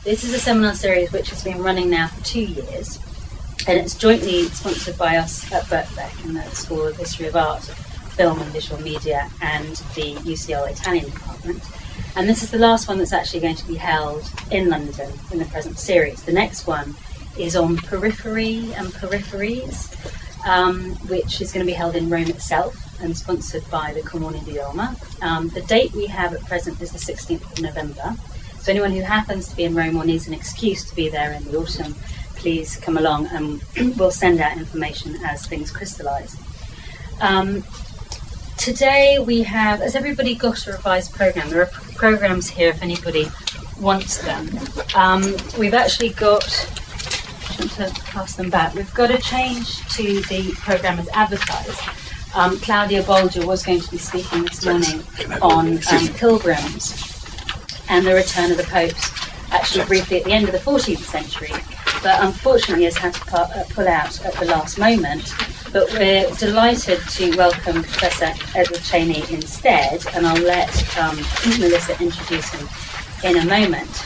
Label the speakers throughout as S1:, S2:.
S1: This is a seminar series which has been running now for 2 years, and it's jointly sponsored by us at Birkbeck in the School of History of Art, Film and Visual Media, and the UCL Italian Department. And this is the last one that's actually going to be held in London in the present series. The next one is on periphery and peripheries, which is going to be held in Rome itself and sponsored by the Comune di Roma. The date we have at present is the 16th of November. So anyone who happens to be in Rome or needs an excuse to be there in the autumn, please come along and we'll send out information as things crystallise. Today we have, has everybody got a revised programme? There are programmes here if anybody wants them. We've actually got, I'm trying to pass them back, we've got a change to the programme as advertised. Claudia Bolger was going to be speaking this morning on pilgrims and the return of the popes, actually briefly at the end of the 14th century, but unfortunately has had to pull out at the last moment. But we're delighted to welcome Professor Edward Cheney instead, and I'll let Melissa introduce him in a moment.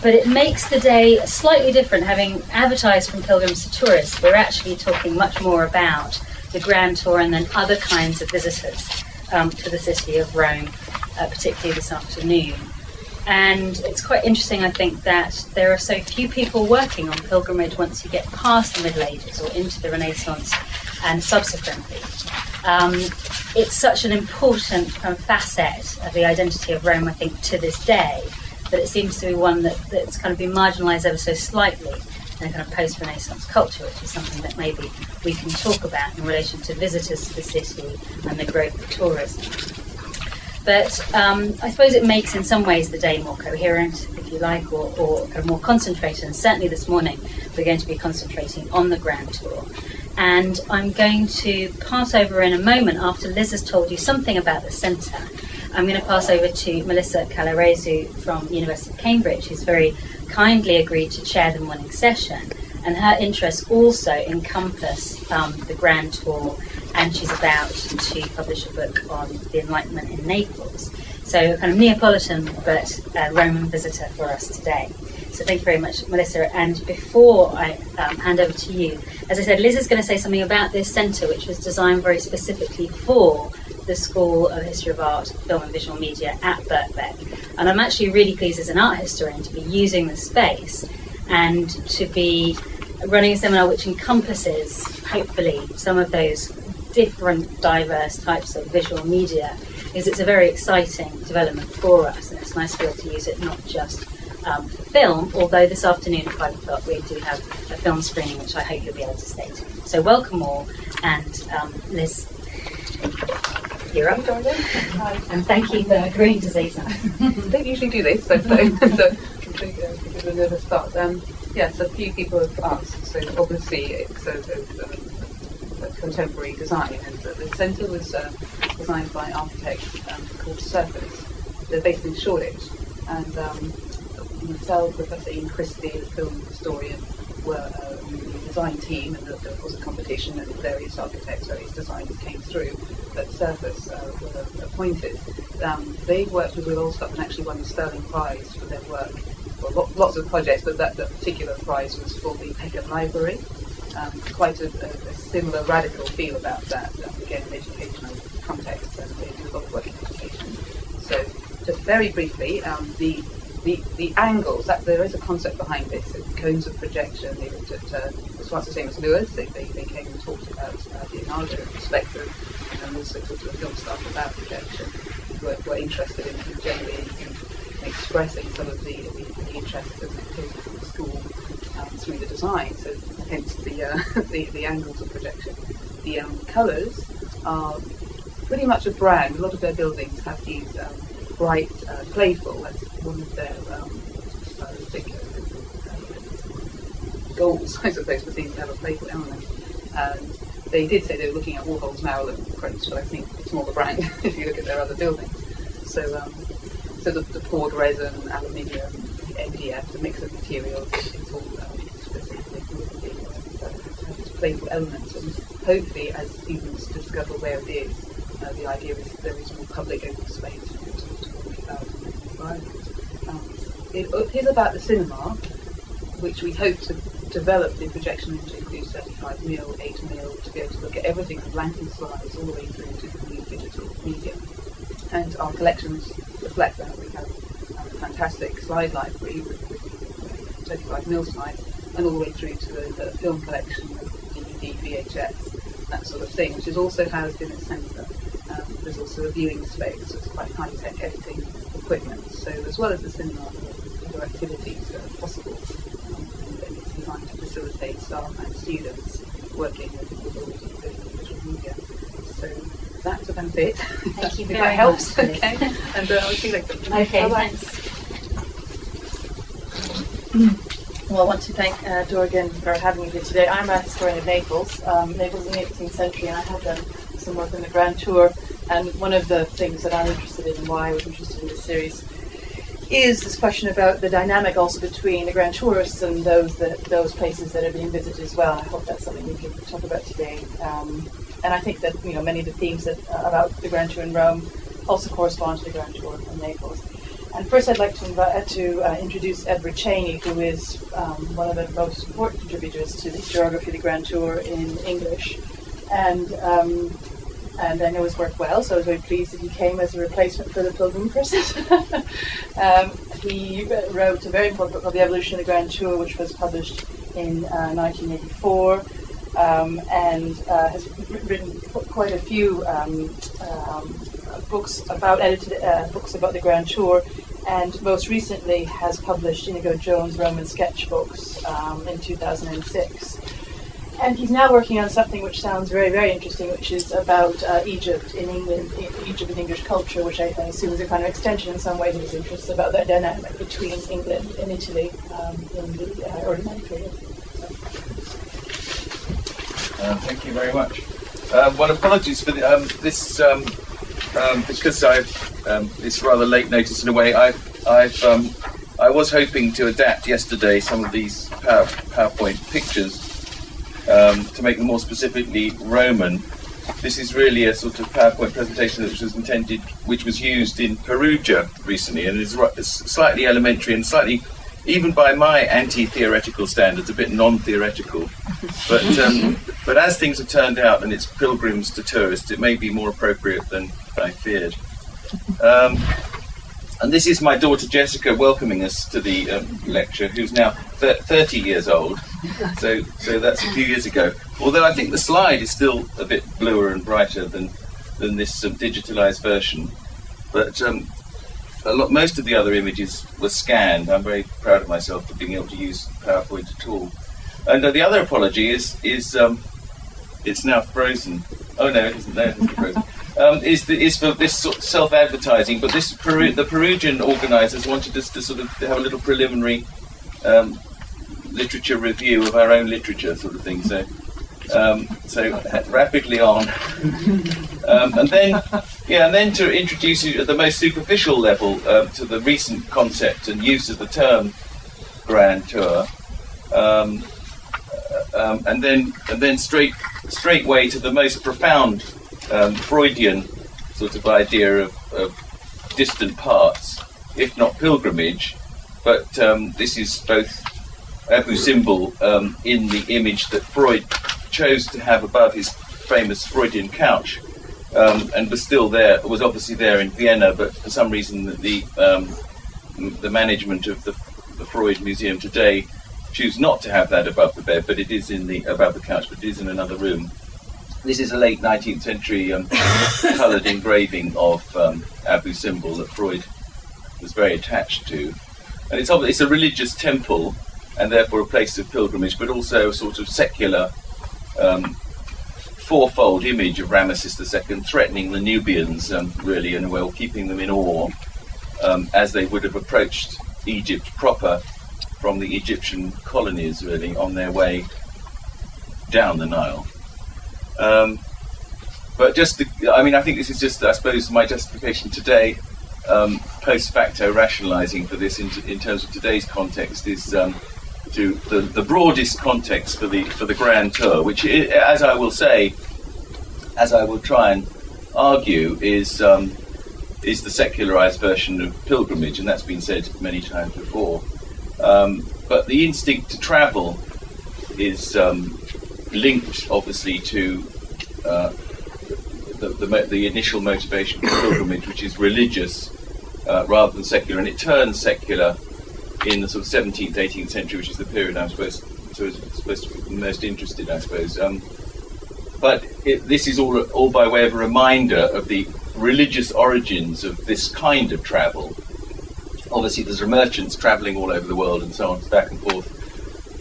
S1: But it makes the day slightly different, having advertised from pilgrims to tourists. We're actually talking much more about the Grand Tour and then other kinds of visitors to the city of Rome, particularly this afternoon. And it's quite interesting, I think, that there are so few people working on pilgrimage once you get past the Middle Ages or into the Renaissance and subsequently. It's such an important facet of the identity of Rome, I think, to this day, but it seems to be one that's kind of been marginalised ever so slightly in a kind of post-Renaissance culture, which is something that maybe we can talk about in relation to visitors to the city and the growth of tourism. But I suppose it makes in some ways the day more coherent, if you like, or kind of more concentrated. And certainly this morning we're going to be concentrating on the Grand Tour. And I'm going to pass over in a moment, after Liz has told you something about the centre, I'm going to pass over to Melissa Calaresu from the University of Cambridge, who's very kindly agreed to chair the morning session. And her interests also encompass the Grand Tour, and she's about to publish a book on the Enlightenment in Naples. So a kind of Neapolitan but Roman visitor for us today. So thank you very much, Melissa. And before I hand over to you, as I said, Liz is going to say something about this centre, which was designed very specifically for the School of History of Art, Film and Visual Media at Birkbeck. And I'm actually really pleased as an art historian to be using the space and to be running a seminar which encompasses, hopefully, some of those different, diverse types of visual media, because it's a very exciting development for us, and it's nice to be able to use it not just for film, although this afternoon at 5 o'clock we do have a film screening which I hope you'll be able to stay to. So welcome all, and Liz, you're up. And thank you for agreeing to say something.
S2: I don't usually do this, so give it a nervous start. Yes, a few people have asked, so obviously it's a contemporary design, and the centre was designed by architects called Surface. They're based in Shoreditch, and myself, Professor Ian Christie, the film historian, were in the design team, and there was a competition, and various architects, various designers came through, but Surface were appointed. They worked with Allstott and actually won the Sterling Prize for their work. Well, lots of projects, but that particular prize was for the Peckham Library. Quite a similar radical feel about that, again, in educational context, and they do a lot of work in education. So, just very briefly, the angles, that there is a concept behind this, the cones of projection. They looked at, as far as the same as Lewis, they came and talked about the Leonardo perspective, and also talked to the film staff about projection, were interested in generally in expressing some of the interests and activities of the school through the design, so hence the angles of projection. The colours are pretty much a brand. A lot of their buildings have these bright, playful, that's one of their goals, I suppose, for things to have a playful element. And they did say they were looking at Warhol's Maryland approach, but I think it's more the brand if you look at their other buildings. So the poured resin, aluminium, MDF, the mix of materials, it's all specifically playful elements, and hopefully as students discover where it is, the idea is there is more public open space to talk about the environment. It is about the cinema, which we hope to develop the projection room to include 35mm, 8mm, to be able to look at everything from blanking slides all the way through to the new digital medium. And our collections reflect that. We have a fantastic slide library with 35mm slides, and all the way through to the film collection of DVD, VHS, that sort of thing, which is also housed in a centre. There's also a viewing space, so it's quite high-tech editing equipment. So as well as the cinema, other activities that are possible. And it's designed to facilitate staff and students working with all the visual media. So that's about it.
S1: Thank you
S2: if
S1: very
S2: that helps.
S1: much.
S2: Okay. And I'll see you later.
S1: Okay,
S2: Bye-bye.
S1: thanks.
S3: Well, I want to thank Dorgan for having me here today. I'm a historian of Naples. Naples in the 18th century, and I have done some work on the Grand Tour. And one of the things that I'm interested in, and why I was interested in this series, is this question about the dynamic also between the Grand Tourists and those places that are being visited as well. I hope that's something we can talk about today. And I think that many of the themes about the Grand Tour in Rome also correspond to the Grand Tour in Naples. And first, I'd like to introduce Edward Cheney, who is one of the most important contributors to the geography of the Grand Tour in English. And I know his work well, so I was very pleased that he came as a replacement for the Pilgrim person. He wrote a very important book called The Evolution of the Grand Tour, which was published in 1984, and has written quite a few books about books about the Grand Tour, and most recently has published Inigo Jones' Roman sketchbooks in 2006. And he's now working on something which sounds very, very interesting, which is about Egypt in England, Egypt in English culture, which I assume is a kind of extension in some ways of his interests about that dynamic between England and Italy in the early modern period.
S4: Thank you very much. Well, apologies for this, because it's rather late notice in a way. I was hoping to adapt yesterday some of these PowerPoint pictures to make them more specifically Roman. This is really a sort of PowerPoint presentation which was used in Perugia recently, and is slightly elementary and slightly, even by my anti-theoretical standards, a bit non-theoretical. But as things have turned out, and it's pilgrims to tourists, it may be more appropriate than I feared. And this is my daughter Jessica welcoming us to the lecture, who's now 30 years old, so that's a few years ago. Although I think the slide is still a bit bluer and brighter than this digitalised version. But most of the other images were scanned. I'm very proud of myself for being able to use PowerPoint at all. And the other apology is it's now frozen. Oh no, it isn't. No, it isn't frozen. Is for this sort of self-advertising, but the Perugian organisers wanted us to sort of have a little preliminary literature review of our own literature, sort of thing. So rapidly on, and then to introduce you at the most superficial level to the recent concept and use of the term Grand Tour, and then straightway to the most profound Freudian sort of idea of distant parts, if not pilgrimage, but this is both Abu Simbel in the image that Freud chose to have above his famous Freudian couch, and was obviously there in Vienna, but for some reason the management of the Freud Museum today choose not to have that above the bed, but it is above the couch, but it is in another room. This is a late 19th century coloured engraving of Abu Simbel that Freud was very attached to. And it's a religious temple, and therefore a place of pilgrimage, but also a sort of secular fourfold image of Ramesses II threatening the Nubians, really, and well, keeping them in awe, as they would have approached Egypt proper from the Egyptian colonies, really, on their way down the Nile. But I think this is just, I suppose, my justification today, post facto rationalising for this in terms of today's context, is to the broadest context for the Grand Tour, which, as I will try and argue, is is the secularized version of pilgrimage, and that's been said many times before. But the instinct to travel is linked, obviously, to the initial motivation for pilgrimage, which is religious rather than secular, and it turns secular in the sort of 17th, 18th century, which is the period I'm supposed to be most interested, I suppose. But this is all by way of a reminder of the religious origins of this kind of travel. Obviously, there's merchants travelling all over the world and so on, back and forth,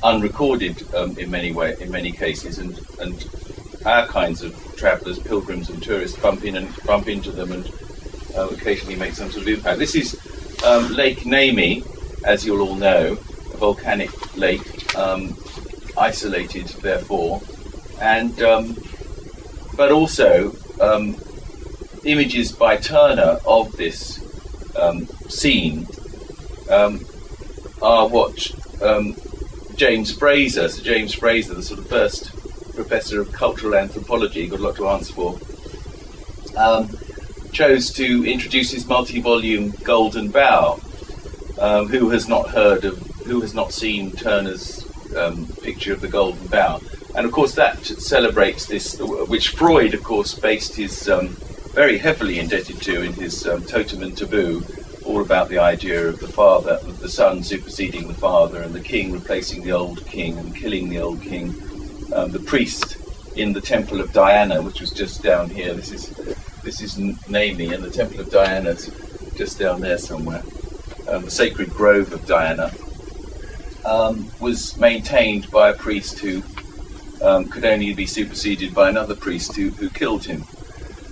S4: unrecorded in many cases, and our kinds of travellers, pilgrims and tourists, bump into them and occasionally make some sort of impact. This is Lake Nemi, as you'll all know, a volcanic lake, isolated therefore, and but also images by Turner of this scene are what Sir James Fraser, the sort of first professor of cultural anthropology, got a lot to answer for, chose to introduce his multi-volume Golden Bough. Who has not seen Turner's picture of the Golden Bough? And of course that celebrates this, which Freud, of course, based his very heavily indebted to in his Totem and Taboo, all about the idea of the father, of the son superseding the father, and the king replacing the old king and killing the old king. The priest in the Temple of Diana, which was just down here. This is Nemi, and the Temple of Diana's just down there somewhere. The sacred grove of Diana was maintained by a priest who could only be superseded by another priest who killed him.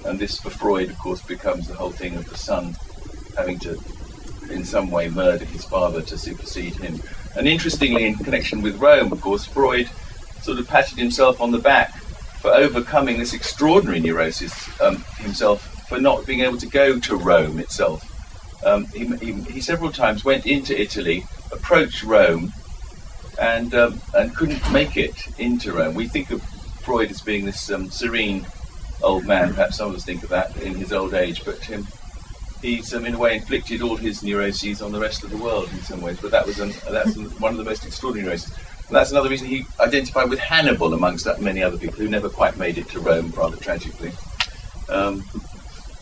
S4: And this, for Freud, of course, becomes the whole thing of the son having to, in some way, murder his father to supersede him. And interestingly, in connection with Rome, of course, Freud sort of patted himself on the back for overcoming this extraordinary neurosis himself, for not being able to go to Rome itself. He several times went into Italy, approached Rome, and couldn't make it into Rome. We think of Freud as being this serene old man. Perhaps some of us think of that in his old age, but he's in a way inflicted all his neuroses on the rest of the world in some ways. But that's one of the most extraordinary neuroses. And that's another reason he identified with Hannibal amongst many other people who never quite made it to Rome, rather tragically.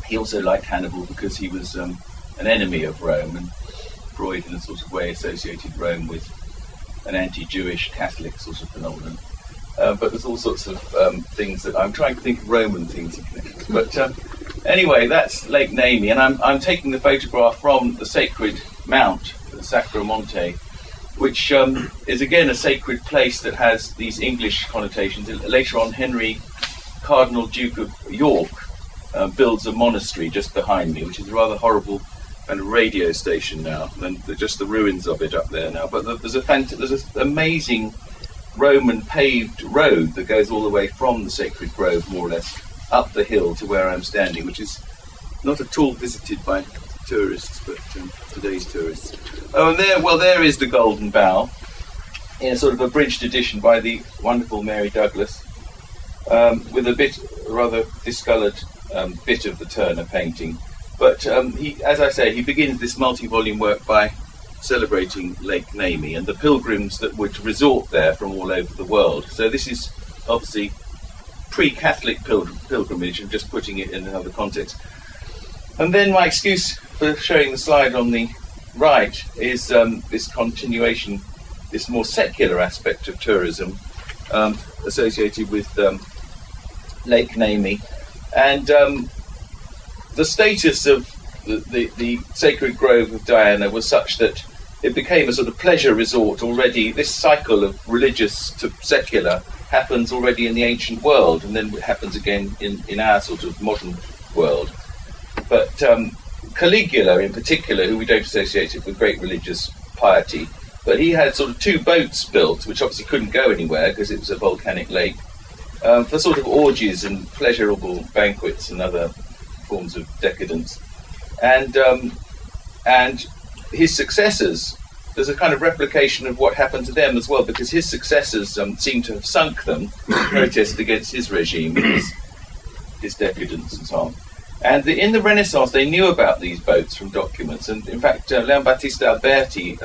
S4: He also liked Hannibal because he was an enemy of Rome, and Freud in a sort of way associated Rome with an anti-Jewish Catholic sort of phenomenon. But there's all sorts of things that I'm trying to think of Roman things in connection. But anyway, that's Lake Nemi, and I'm taking the photograph from the sacred mount, the Sacro Monte, which is again a sacred place that has these English connotations. Later on, Henry, Cardinal Duke of York, builds a monastery just behind me, which is a rather horrible kind of radio station now, and just the ruins of it up there now. But there's an amazing Roman paved road that goes all the way from the sacred grove, more or less, up the hill to where I'm standing, which is not at all visited by tourists, but today's tourists. Oh, and there is the Golden Bough, in a sort of abridged edition by the wonderful Mary Douglas, with a rather discoloured bit of the Turner painting. But as I say, he begins this multi-volume work by celebrating Lake Nemi and the pilgrims that would resort there from all over the world. So this is obviously pre-Catholic pilgrimage, and just putting it in another context. And then my excuse for showing the slide on the right is this continuation, this more secular aspect of tourism associated with Lake Nemi. And the status of the sacred grove of Diana was such that it became a sort of pleasure resort already. This cycle of religious to secular happens already in the ancient world, and then it happens again in our sort of modern world. But Caligula in particular, who we don't associate with great religious piety, but he had sort of 2 boats built, which obviously couldn't go anywhere because it was a volcanic lake, for sort of orgies and pleasurable banquets and other forms of decadence. And his successors, there's a kind of replication of what happened to them as well, because his successors seem to have sunk them in protest against his regime, his decadence and so on. And in the Renaissance, they knew about these boats from documents, and in fact, Leon Battista Alberti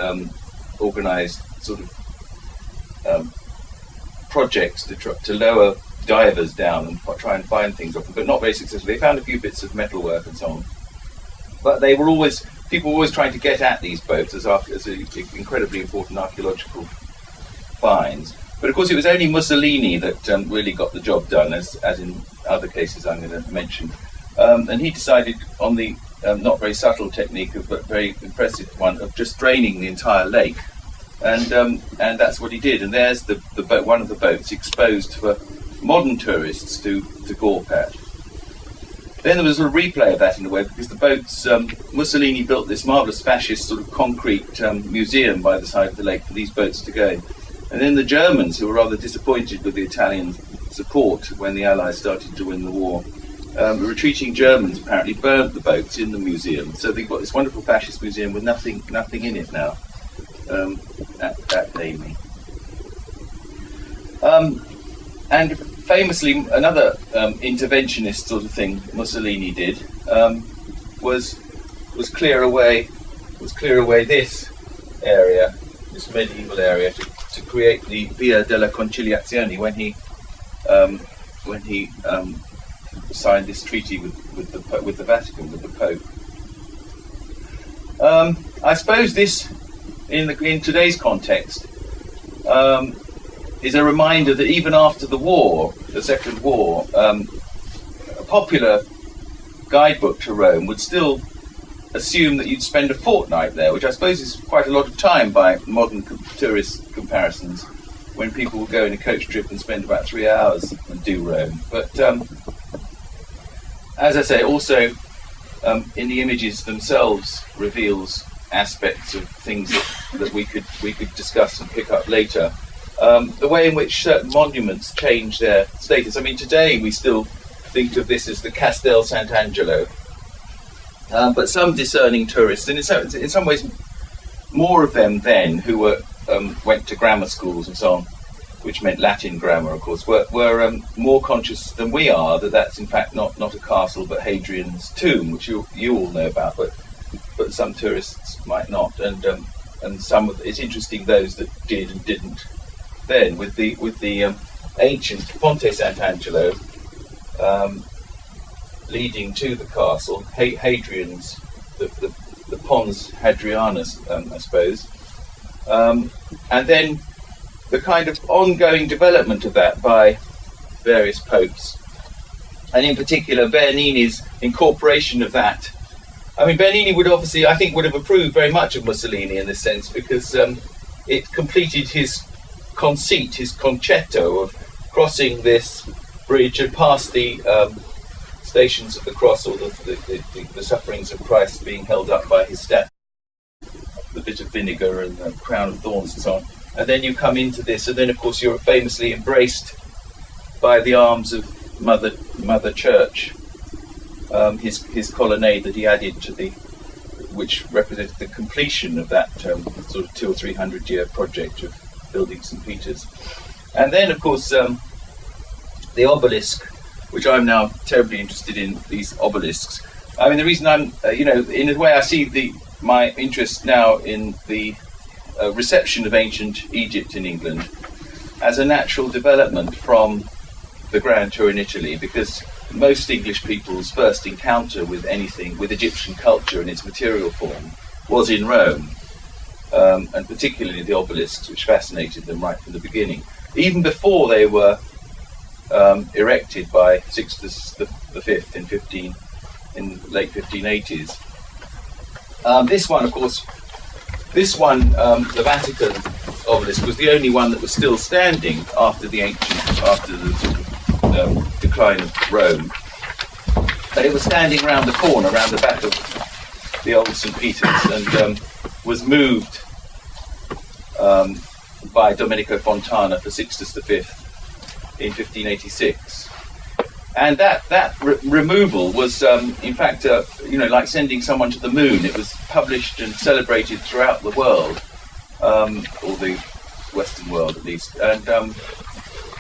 S4: organised sort of projects to lower divers down and try and find things off them, but not very successfully. They found a few bits of metalwork and so on, but people were always trying to get at these boats as incredibly important archaeological finds. But of course, it was only Mussolini that really got the job done, as in other cases I'm going to mention. And he decided on the not very subtle technique, but very impressive one, of just draining the entire lake. And that's what he did. And there's the boat, one of the boats exposed for modern tourists to gawp at. Then there was a sort of replay of that in a way, because the boats, Mussolini built this marvellous fascist sort of concrete museum by the side of the lake for these boats to go in. And then the Germans, who were rather disappointed with the Italian support when the Allies started to win the war, retreating Germans apparently burnt the boats in the museum. So they've got this wonderful fascist museum with nothing in it now. At Amy. And famously, another interventionist sort of thing Mussolini did was clear away this area, this medieval area, to create the Via della Conciliazione when he signed this treaty with the Vatican, with the Pope. I suppose this, in today's context, is a reminder that even after the war, the Second War, a popular guidebook to Rome would still assume that you'd spend a fortnight there, which I suppose is quite a lot of time by modern tourist comparisons, when people will go in a coach trip and spend about 3 hours and do Rome. But as I say, also in the images themselves reveals aspects of things that we could discuss and pick up later. The way in which certain monuments change their status. I mean, today we still think of this as the Castel Sant'Angelo, but some discerning tourists, and in some ways more of them then, who went to grammar schools and so on, which meant Latin grammar, of course, were more conscious than we are that that's in fact not a castle but Hadrian's tomb, which you all know about, but some tourists might not, and some of it's interesting those that did and didn't. Then with the ancient Ponte Sant'Angelo leading to the castle, Hadrian's the Pons Hadrianus, I suppose, and then the kind of ongoing development of that by various popes, and in particular Bernini's incorporation of that. I mean, Bernini would obviously, I think, would have approved very much of Mussolini in this sense, because it completed his conceit, his concetto of crossing this bridge and past the Stations of the Cross, or the sufferings of Christ being held up by his statue, the bit of vinegar and the crown of thorns and so on. And then you come into this, and then of course you're famously embraced by the arms of Mother Church, his colonnade that he added to which represented the completion of that sort of 200 or 300 year project of building St. Peter's. And then of course the obelisk, which I'm now terribly interested in, these obelisks. I mean, the reason I'm, in a way I see my interest now in the reception of ancient Egypt in England as a natural development from the Grand Tour in Italy, because most English people's first encounter with anything, with Egyptian culture in its material form, was in Rome, and particularly the obelisks, which fascinated them right from the beginning, even before they were erected by Sixtus V in the late 1580s. This one, of course, the Vatican obelisk, was the only one that was still standing after the decline of Rome. But it was standing round the corner, round the back of the old St. Peter's, and was moved by Domenico Fontana for Sixtus V in 1586. And that removal was, in fact, like sending someone to the moon. It was published and celebrated throughout the world, or the Western world at least,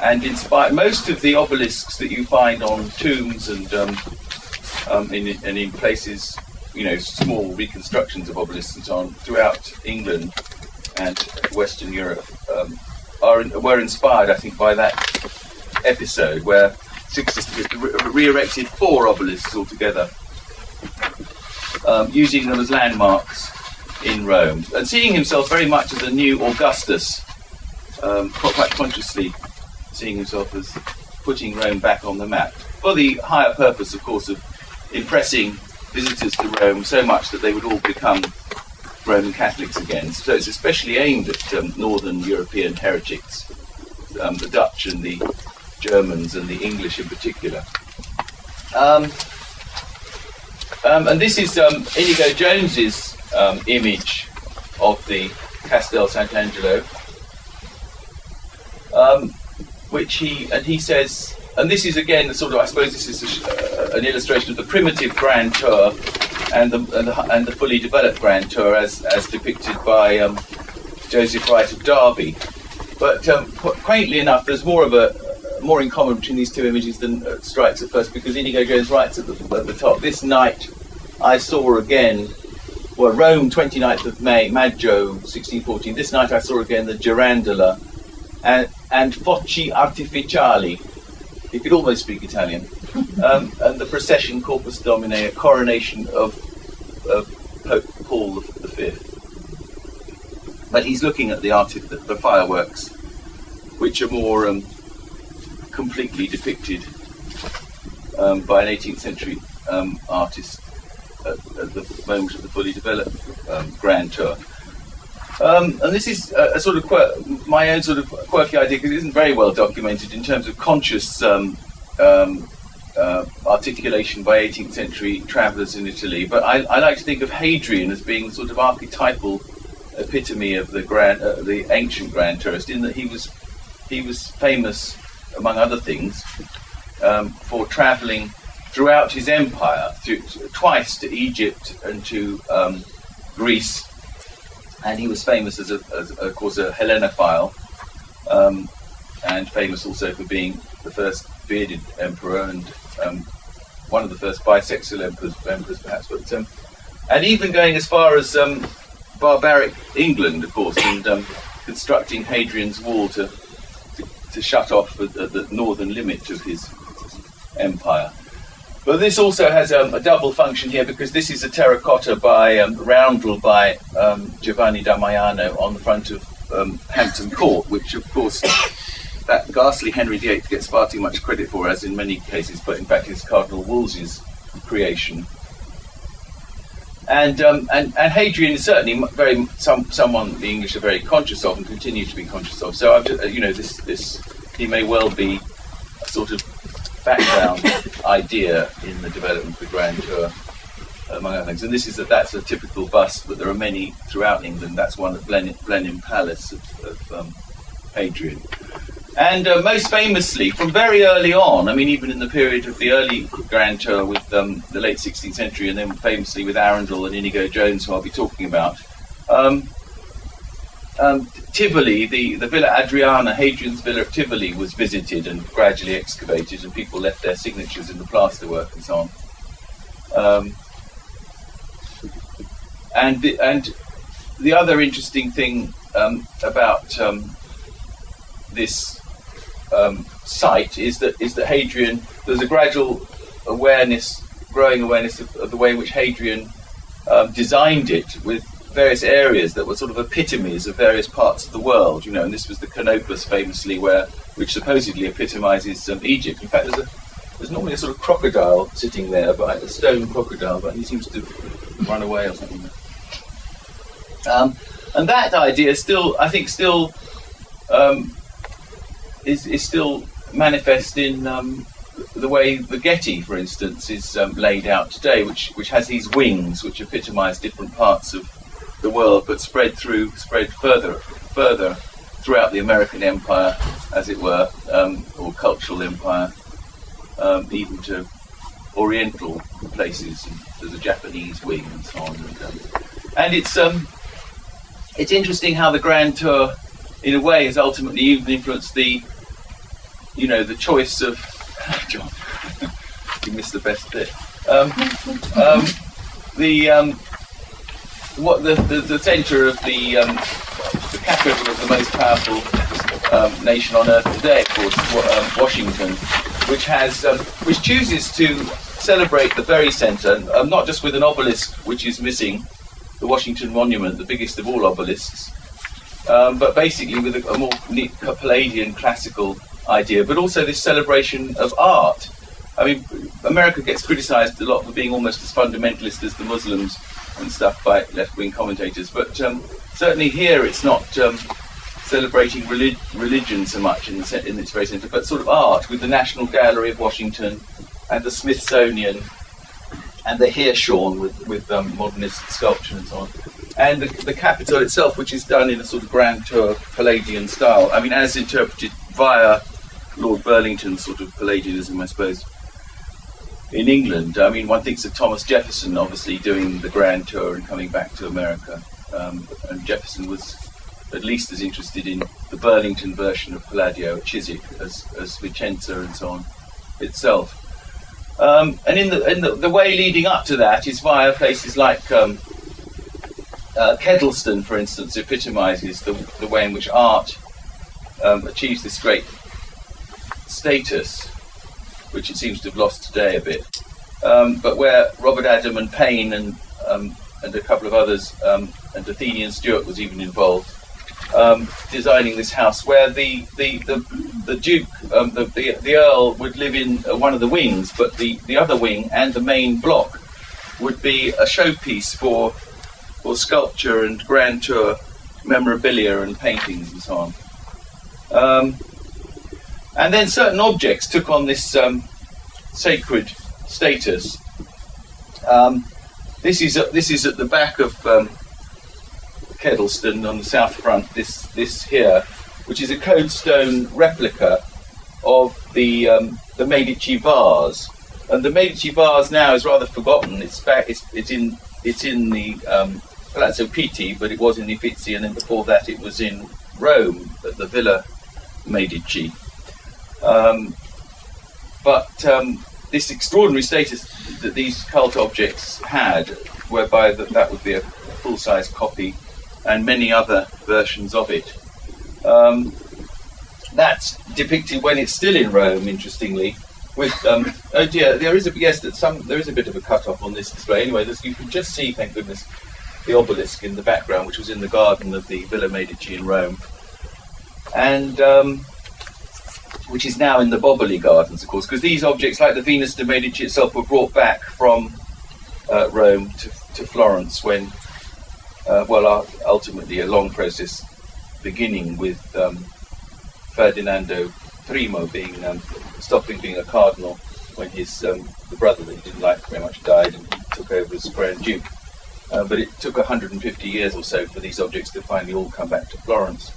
S4: and inspired most of the obelisks that you find on tombs and and in places, small reconstructions of obelisks and so on throughout England and Western Europe were inspired, I think, by that episode where Sixtus re-erected 4 obelisks altogether, using them as landmarks in Rome, and seeing himself very much as a new Augustus, quite consciously seeing himself as putting Rome back on the map, for the higher purpose, of course, of impressing visitors to Rome so much that they would all become Roman Catholics again. So it's especially aimed at northern European heretics, the Dutch and the Germans and the English in particular. And this is Inigo Jones's image of the Castel Sant'Angelo, which he says, and this is again the sort of, I suppose this is an illustration of the primitive Grand Tour and the fully developed Grand Tour as depicted by Joseph Wright of Derby. But quaintly enough, there's more in common between these two images than strikes at first, because Inigo Jones writes at the top, "This night I saw again, Rome, 29th of May, Maggio, 1614. This night I saw again the Girandola and Foci Artificiali." He could almost speak Italian. And the procession Corpus Domini, a coronation of Pope Paul V. But he's looking at the fireworks, which are more completely depicted by an 18th century artist at the moment of the fully developed Grand Tour. And this is a sort of my own sort of quirky idea, because it isn't very well documented in terms of conscious articulation by 18th century travellers in Italy. But I like to think of Hadrian as being the sort of archetypal epitome of the ancient Grand Tourist, in that he was famous, among other things, for travelling throughout his empire, twice to Egypt and to Greece. And he was famous as of course, a Hellenophile, and famous also for being the first bearded emperor and one of the first bisexual emperors perhaps. But and even going as far as barbaric England, of course, and constructing Hadrian's Wall to shut off the northern limit of his empire. But this also has a double function here, because this is a terracotta roundel by Giovanni da Maiano on the front of Hampton Court, which of course that ghastly Henry VIII gets far too much credit for, as in many cases, but in fact is Cardinal Wolsey's creation. And Hadrian is certainly someone the English are very conscious of and continue to be conscious of. So this he may well be a sort of background idea in the development of the Grand Tour, among other things. And that's a typical bust, but there are many throughout England. That's one at Blenheim Palace of Hadrian. And most famously, from very early on, I mean, even in the period of the early Grand Tour with the late 16th century, and then famously with Arundel and Inigo Jones, who I'll be talking about, Tivoli, the Villa Adriana, Hadrian's villa at Tivoli, was visited and gradually excavated, and people left their signatures in the plasterwork and so on. And the other interesting thing about this site is that Hadrian, there's a gradual growing awareness of the way in which Hadrian designed it, with various areas that were sort of epitomes of various parts of the world, and this was the Canopus famously, which supposedly epitomizes Egypt. In fact, there's normally a sort of crocodile sitting there, but a stone crocodile, but he seems to run away or something. And that idea is still manifest in the way the Getty, for instance, is laid out today, which has these wings which epitomize different parts of the world, but spread further throughout the American empire, as it were, or cultural empire, even to oriental places. There's a Japanese wing and so on. And it's interesting how the Grand Tour, in a way, has ultimately even influenced the choice of John. You missed the best bit. The centre of the capital of the most powerful nation on earth today, of course, Washington, which chooses to celebrate the very centre, not just with an obelisk which is missing, the Washington Monument, the biggest of all obelisks, but basically with a more Palladian classical idea, but also this celebration of art. I mean, America gets criticised a lot for being almost as fundamentalist as the Muslims and stuff by left-wing commentators, but certainly here it's not celebrating religion so much in its very centre, but sort of art, with the National Gallery of Washington and the Smithsonian and the Hirshhorn with modernist sculpture and so on, and the Capitol itself, which is done in a sort of grand tour Palladian style. I mean, as interpreted via Lord Burlington's sort of Palladianism, I suppose, in England. I mean, one thinks of Thomas Jefferson obviously doing the grand tour and coming back to America, and Jefferson was at least as interested in the Burlington version of Palladio at Chiswick as Vicenza and so on itself. And in the way leading up to that is via places like Kedleston, for instance, epitomises the way in which art achieves this great status, which it seems to have lost today a bit, but where Robert Adam and Payne and a couple of others, and Athenian Stewart was even involved, designing this house where the Duke, the Earl, would live in one of the wings, but the other wing and the main block would be a showpiece for sculpture and grand tour memorabilia and paintings and so on. And then certain objects took on this sacred status. This is at the back of Kedleston on the south front. This here, which is a Codestone replica of the Medici vase, and the Medici vase now is rather forgotten. It's in the Palazzo Pitti, but it was in the Uffizi, and then before that it was in Rome at the Villa Medici. But this extraordinary status that these cult objects had, whereby that would be a full-size copy, and many other versions of it. That's depicted when it's still in Rome, interestingly. With oh dear, there is a bit of a cut-off on this display. Anyway, you can just see, thank goodness, the obelisk in the background, which was in the garden of the Villa Medici in Rome, and which is now in the Boboli Gardens, of course, because these objects, like the Venus de Medici itself, were brought back from Rome to Florence when, ultimately a long process beginning with Ferdinando I stopping being a cardinal when his the brother that he didn't like very much died, and he took over as Grand Duke. But it took 150 years or so for these objects to finally all come back to Florence.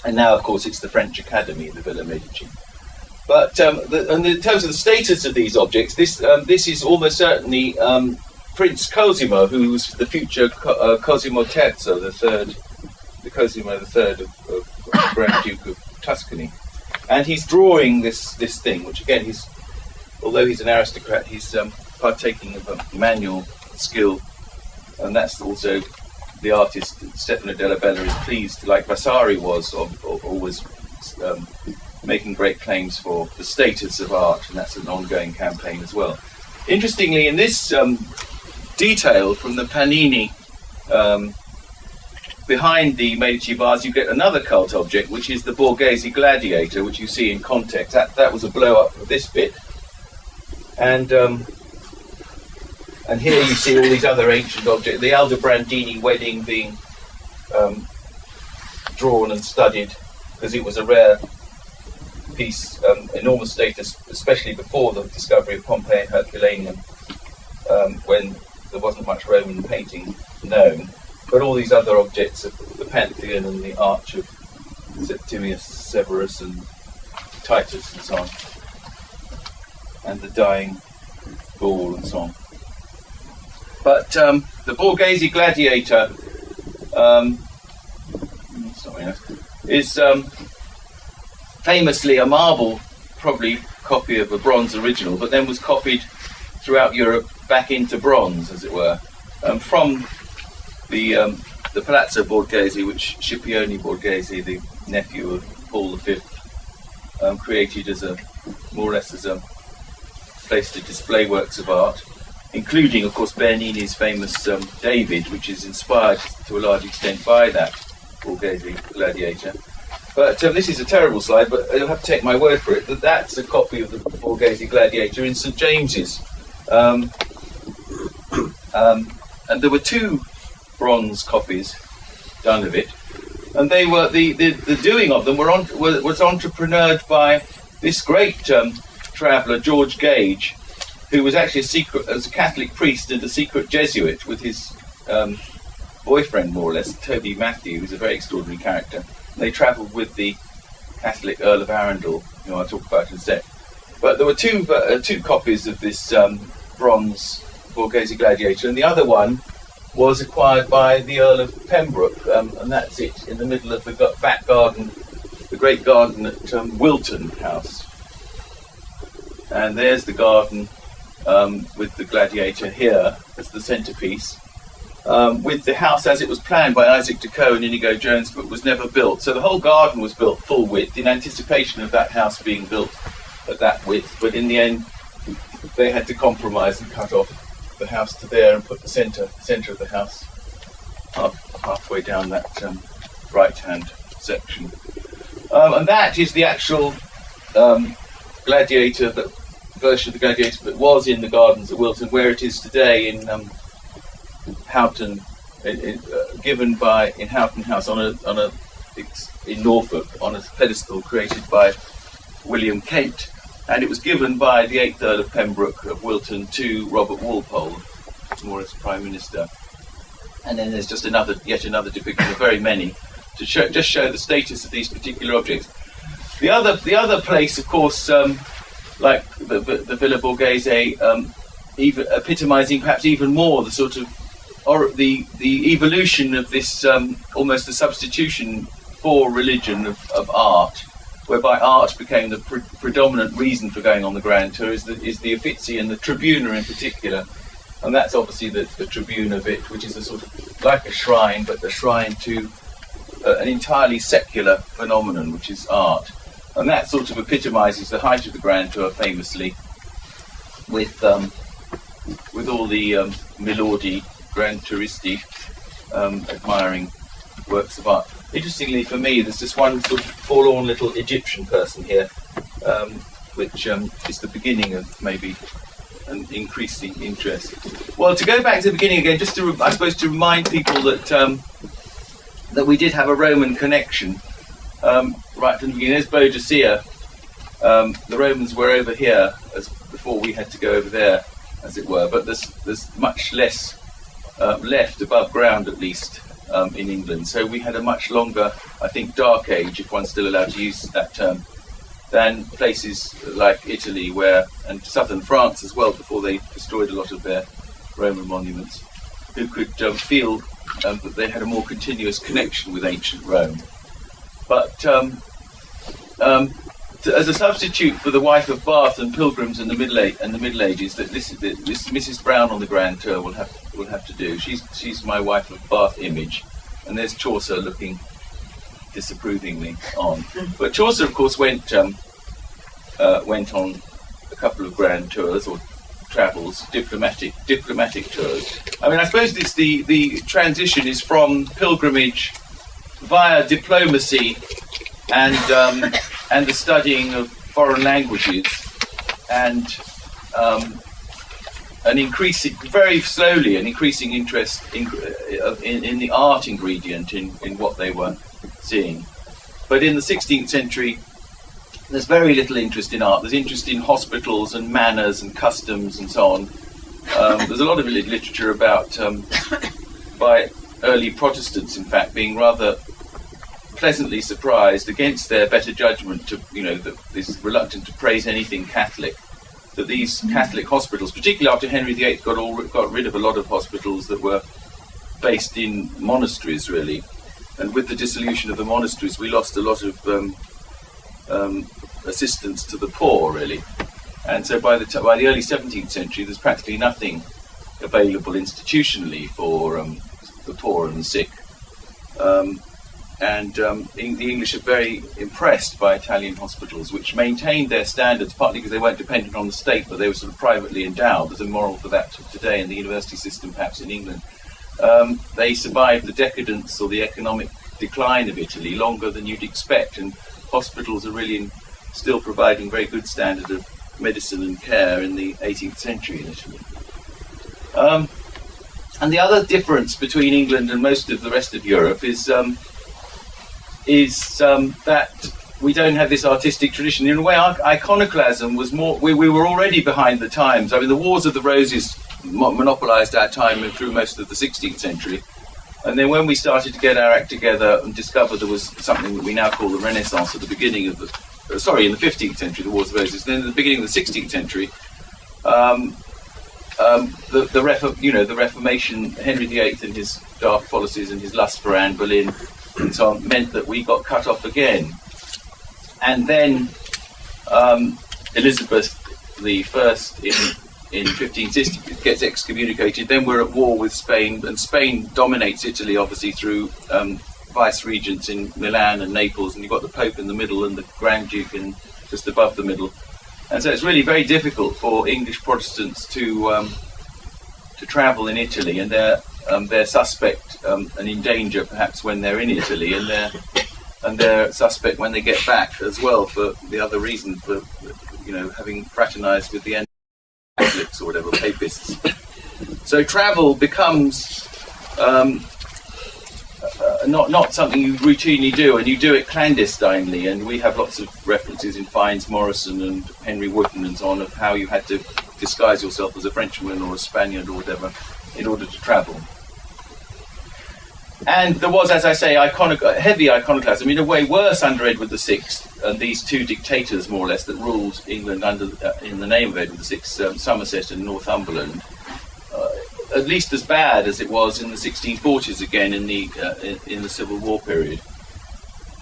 S4: And now, of course, it's the French Academy, the Villa Medici. But and in terms of the status of these objects, this is almost certainly Prince Cosimo, who was the future Cosimo III, the Cosimo III of Grand Duke of Tuscany. And he's drawing this thing, which again, although he's an aristocrat, he's partaking of a manual skill, and that's also the artist Stefano della Bella is pleased, like Vasari was, always making great claims for the status of art, and that's an ongoing campaign as well. Interestingly, in this detail from the Panini behind the Medici vase, you get another cult object, which is the Borghese gladiator, which you see in context. That was a blow-up of this bit. And here you see all these other ancient objects. The Aldobrandini wedding being drawn and studied, because it was a rare piece, enormous status, especially before the discovery of Pompeii and Herculaneum, when there wasn't much Roman painting known. But all these other objects of the Pantheon and the Arch of Septimius Severus and Titus and so on, and the dying bull and so on. But the Borghese gladiator is famously a marble, probably copy of a bronze original, but then was copied throughout Europe back into bronze, as it were, from the Palazzo Borghese, which Scipione Borghese, the nephew of Paul V, created as more or less as a place to display works of art, including, of course, Bernini's famous David, which is inspired to a large extent by that Borghese gladiator. But this is a terrible slide, but you'll have to take my word for it, that that's a copy of the Borghese gladiator in St James's. And there were 2 bronze copies done of it, and they were the doing of them was entrepreneured by this great traveller, George Gage, who was actually a Catholic priest and a secret Jesuit with his boyfriend, more or less, Toby Matthew, who's a very extraordinary character. They travelled with the Catholic Earl of Arundel, who I'll talk about in a sec. But there were 2 copies of this bronze Borghese gladiator, and the other one was acquired by the Earl of Pembroke, and that's it, in the middle of the back garden, the great garden at Wilton House. And there's the garden with the gladiator here as the centrepiece, with the house as it was planned by Isaac de Coe and Inigo Jones, but was never built. So the whole garden was built full width in anticipation of that house being built at that width, but in the end they had to compromise and cut off the house to there and put the centre of the house halfway down that right-hand section. And that is the actual gladiator, the version of the gladiator that was in the gardens at Wilton, where it is today in Houghton, given by in Houghton House in Norfolk on a pedestal created by William Kent. And it was given by the 8th Earl of Pembroke of Wilton to Robert Walpole, more as Prime Minister. And then there's just yet another depiction of very many to show the status of these particular objects. The other place, of course, like the Villa Borghese, even epitomising perhaps even more the sort of the evolution of this almost the substitution for religion of art, whereby art became the predominant reason for going on the Grand Tour, is the Uffizi and the Tribuna in particular. And that's obviously the Tribuna bit, which is a sort of like a shrine, but a shrine to an entirely secular phenomenon, which is art. And that sort of epitomises the height of the Grand Tour famously, with all the Milordi Grand Touristi admiring works of art. Interestingly for me, there's just one sort of forlorn little Egyptian person here, which is the beginning of maybe an increasing interest. Well, to go back to the beginning again, just to, I suppose, to remind people that that we did have a Roman connection right from the beginning. There's Boadicea. The Romans were over here before we had to go over there, as it were. But there's much less left above ground, at least. In England, so we had a much longer, I think, dark age, if one's still allowed to use that term, than places like Italy, and southern France as well, before they destroyed a lot of their Roman monuments, who could feel that they had a more continuous connection with ancient Rome. But as a substitute for the wife of Bath and pilgrims in the Middle Ages, that this Mrs. Brown on the Grand Tour will have to do. She's my wife of Bath image, and there's Chaucer looking disapprovingly on. But Chaucer, of course, went on a couple of grand tours or travels, diplomatic tours. I mean, I suppose it's the transition is from pilgrimage via diplomacy and the studying of foreign languages and very slowly an increasing interest in the art ingredient in what they were seeing. But in the 16th century, there's very little interest in art. There's interest in hospitals and manners and customs and so on. There's a lot of literature about, by early Protestants, in fact, being rather pleasantly surprised against their better judgment that is reluctant to praise anything Catholic, that these Catholic hospitals, particularly after Henry VIII got rid of a lot of hospitals that were based in monasteries, really, and with the dissolution of the monasteries we lost a lot of assistance to the poor, really, And so by the early 17th century, there's practically nothing available institutionally for the poor and the sick. The English are very impressed by Italian hospitals, which maintained their standards, partly because they weren't dependent on the state, but they were sort of privately endowed. There's a moral for that today in the university system, perhaps in England. They survived the decadence or the economic decline of Italy longer than you'd expect, and hospitals are really still providing very good standard of medicine and care in the 18th century in Italy. And the other difference between England and most of the rest of Europe is that we don't have this artistic tradition. In a way, iconoclasm was more. We were already behind the times. I mean, the Wars of the Roses monopolised our time through most of the 16th century. And then when we started to get our act together and discovered there was something that we now call the Renaissance at the beginning of in the 15th century, the Wars of the Roses, then at the beginning of the 16th century, the Reformation, Henry VIII and his dark policies and his lust for Anne Boleyn and so on, meant that we got cut off again. And then Elizabeth I in 1560 gets excommunicated. Then we're at war with Spain, and Spain dominates Italy, obviously, through vice regents in Milan and Naples, and you've got the Pope in the middle and the Grand Duke just above the middle. And so it's really very difficult for English Protestants to travel in Italy, and they're suspect and in danger perhaps when they're in Italy, and they're suspect when they get back as well, for the other reason, for having fraternised with the Catholics or whatever, papists. So travel becomes not something you routinely do, and you do it clandestinely. And we have lots of references in Fynes Morrison and Henry Wotton and so on of how you had to disguise yourself as a Frenchman or a Spaniard or whatever in order to travel. And there was, as I say, heavy iconoclasm, in a way worse under Edward VI, and these two dictators, more or less, that ruled England in the name of Edward VI, Somerset and Northumberland. At least as bad as it was in the 1640s again in the Civil War period.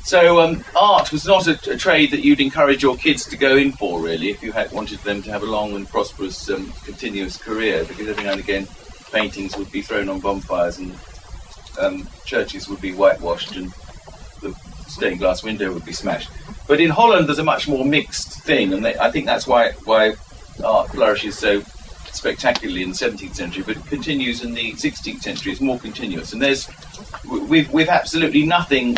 S4: So art was not a trade that you'd encourage your kids to go in for, really, if you wanted them to have a long and prosperous, continuous career, because every now and again paintings would be thrown on bonfires and churches would be whitewashed and the stained glass window would be smashed. But in Holland there's a much more mixed thing, and I think that's why art flourishes so spectacularly in the 17th century, but it continues in the 16th century. It's more continuous, and we've absolutely nothing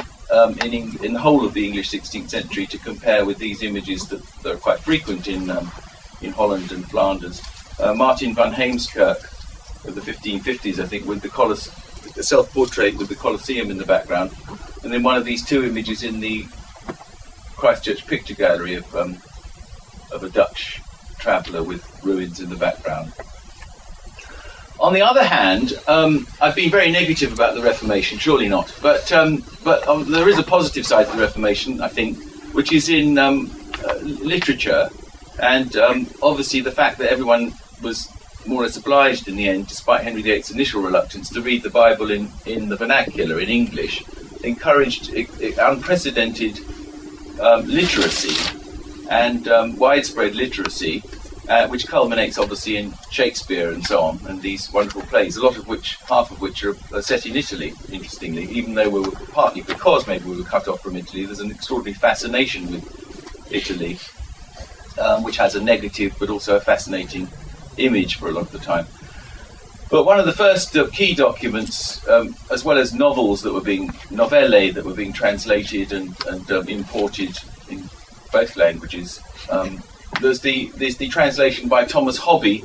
S4: in the whole of the English 16th century to compare with these images that are quite frequent in Holland and Flanders. Martin van Heemskerk of the 1550s, I think, with the self-portrait with the Colosseum in the background, and then one of these two images in the Christchurch Picture Gallery of a Dutch traveller with ruins in the background. On the other hand, I've been very negative about the Reformation, surely not, but there is a positive side to the Reformation, I think, which is in literature, and obviously the fact that everyone was more or less obliged in the end, despite Henry VIII's initial reluctance, to read the Bible in the vernacular, in English, encouraged unprecedented literacy and widespread literacy, which culminates obviously in Shakespeare and so on, and these wonderful plays, half of which are set in Italy, interestingly, even though we were, partly because maybe we were cut off from Italy. There's an extraordinary fascination with Italy, which has a negative but also a fascinating image for a lot of the time. But one of the first key documents, as well as novellae that were being translated and imported in both languages, there's the translation by Thomas Hobby,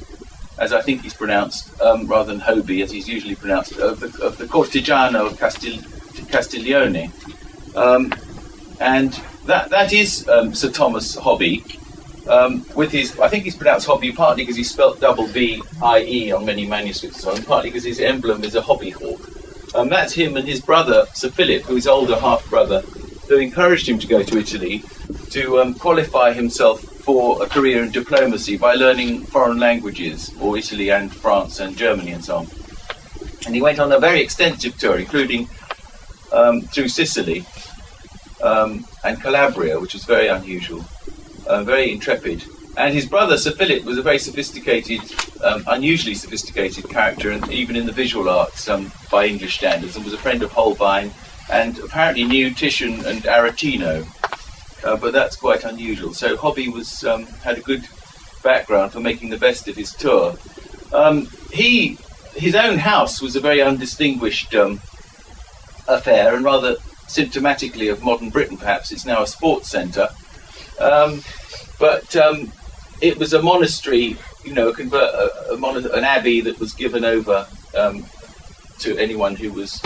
S4: as I think he's pronounced, rather than Hobie, as he's usually pronounced, of the Cortigiano of Castiglione, and that is Sir Thomas Hobby. I think he's pronounced Hobby partly because he's spelt double B-I-E on many manuscripts, and partly because his emblem is a hobby hawk. That's him and his brother, Sir Philip, who is older half-brother, who encouraged him to go to Italy to qualify himself for a career in diplomacy by learning foreign languages, or Italy and France and Germany and so on. And he went on a very extensive tour, including through Sicily and Calabria, which was very unusual. Very intrepid, And his brother, Sir Philip, was a very sophisticated, unusually sophisticated character, and even in the visual arts by English standards, and was a friend of Holbein, and apparently knew Titian and Aretino, but that's quite unusual. So Hobby was had a good background for making the best of his tour. His own house was a very undistinguished affair, and rather symptomatically of modern Britain, perhaps. It's now a sports centre. But it was a monastery, you know, an abbey that was given over to anyone who was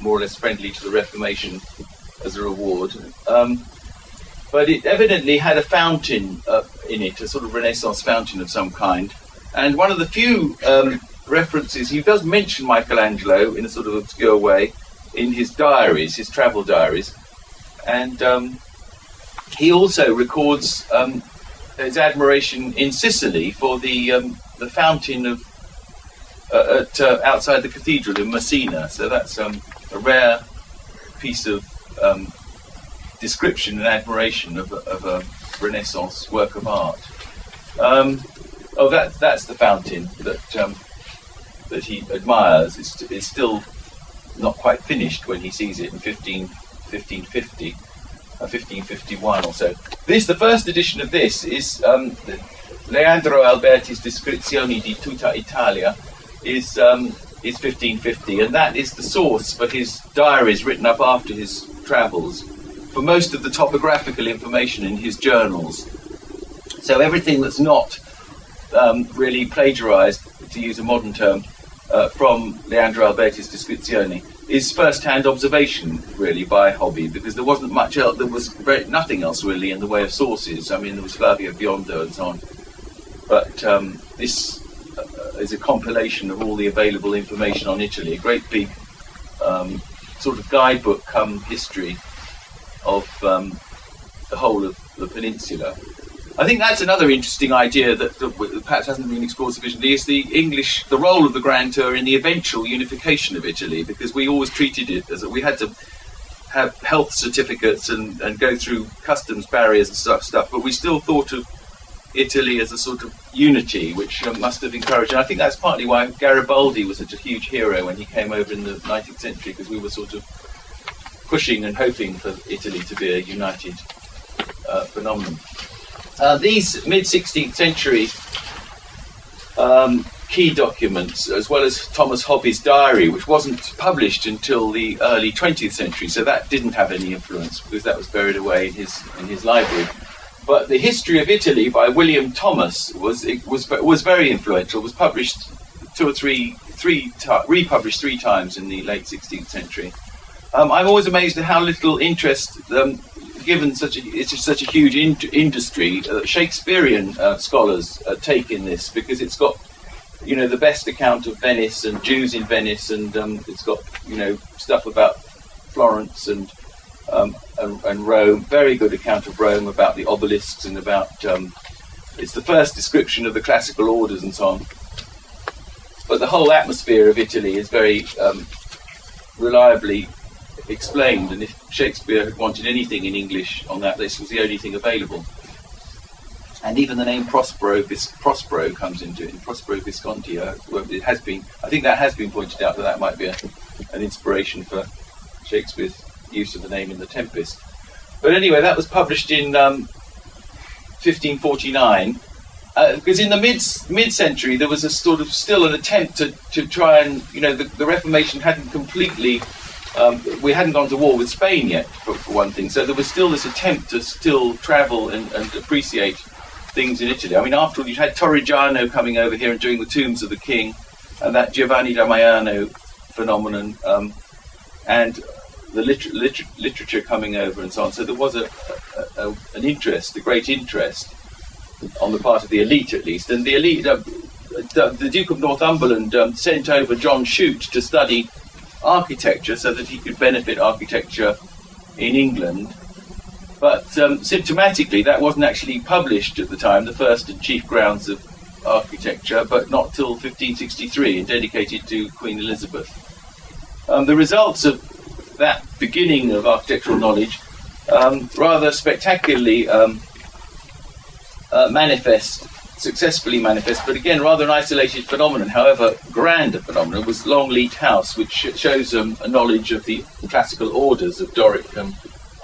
S4: more or less friendly to the Reformation as a reward. But it evidently had a fountain in it, a sort of Renaissance fountain of some kind. And one of the few references, he does mention Michelangelo in a sort of obscure way in his diaries, his travel diaries. And he also records his admiration in Sicily for the fountain of outside the cathedral in Messina. So that's a rare piece of description and admiration of a Renaissance work of art. That's the fountain that he admires. It's still not quite finished when he sees it in 1550. 1551 or so. The first edition of this is Leandro Alberti's Descrizioni di tutta Italia is 1550, and that is the source for his diaries written up after his travels, for most of the topographical information in his journals. So everything that's not really plagiarized, to use a modern term, from Leandro Alberti's Descrizioni, is first-hand observation, really, by Hobby, because there wasn't much else. There was nothing else really in the way of sources. I mean, there was Flavio Biondo and so on, but this is a compilation of all the available information on Italy, a great big sort of guidebook come history of the whole of the peninsula. I think that's another interesting idea that perhaps hasn't been explored sufficiently, is the role of the Grand Tour in the eventual unification of Italy, because we always treated it as we had to have health certificates and go through customs barriers and stuff, but we still thought of Italy as a sort of unity, which must have encouraged, and I think that's partly why Garibaldi was such a huge hero when he came over in the 19th century, because we were sort of pushing and hoping for Italy to be a united phenomenon. These mid-16th century key documents, as well as Thomas Hobby's diary, which wasn't published until the early 20th century, so that didn't have any influence because that was buried away in his library. But the History of Italy by William Thomas was very influential. It was published republished three times in the late 16th century. I'm always amazed at how little interest, given such a huge industry, Shakespearean scholars take in this, because it's got, you know, the best account of Venice and Jews in Venice, and it's got, you know, stuff about Florence and Rome. Very good account of Rome, about the obelisks and about it's the first description of the classical orders and so on. But the whole atmosphere of Italy is very reliably explained, and if Shakespeare had wanted anything in English on that, this was the only thing available. And even the name Prospero comes into it, Prospero Visconti. It has been, I think that has been pointed out, that might be an inspiration for Shakespeare's use of the name in The Tempest. But anyway, that was published in 1549, because in the mid-century there was a sort of still an attempt to try and, you know, the Reformation hadn't completely, we hadn't gone to war with Spain yet, for one thing, so there was still this attempt to still travel and appreciate things in Italy. I mean, after all, you had Torrigiano coming over here and doing the tombs of the king, and that Giovanni da Maiano phenomenon, and the literature coming over and so on. So there was an interest, a great interest on the part of the elite, at least. And the elite, the Duke of Northumberland sent over John Shute to study architecture so that he could benefit architecture in England. But symptomatically, that wasn't actually published at the time, the first and chief grounds of architecture, but not till 1563, and dedicated to Queen Elizabeth. The results of that beginning of architectural knowledge rather spectacularly successfully manifest, but again rather an isolated phenomenon, however grand a phenomenon, was Longleat House, which shows a knowledge of the classical orders of Doric,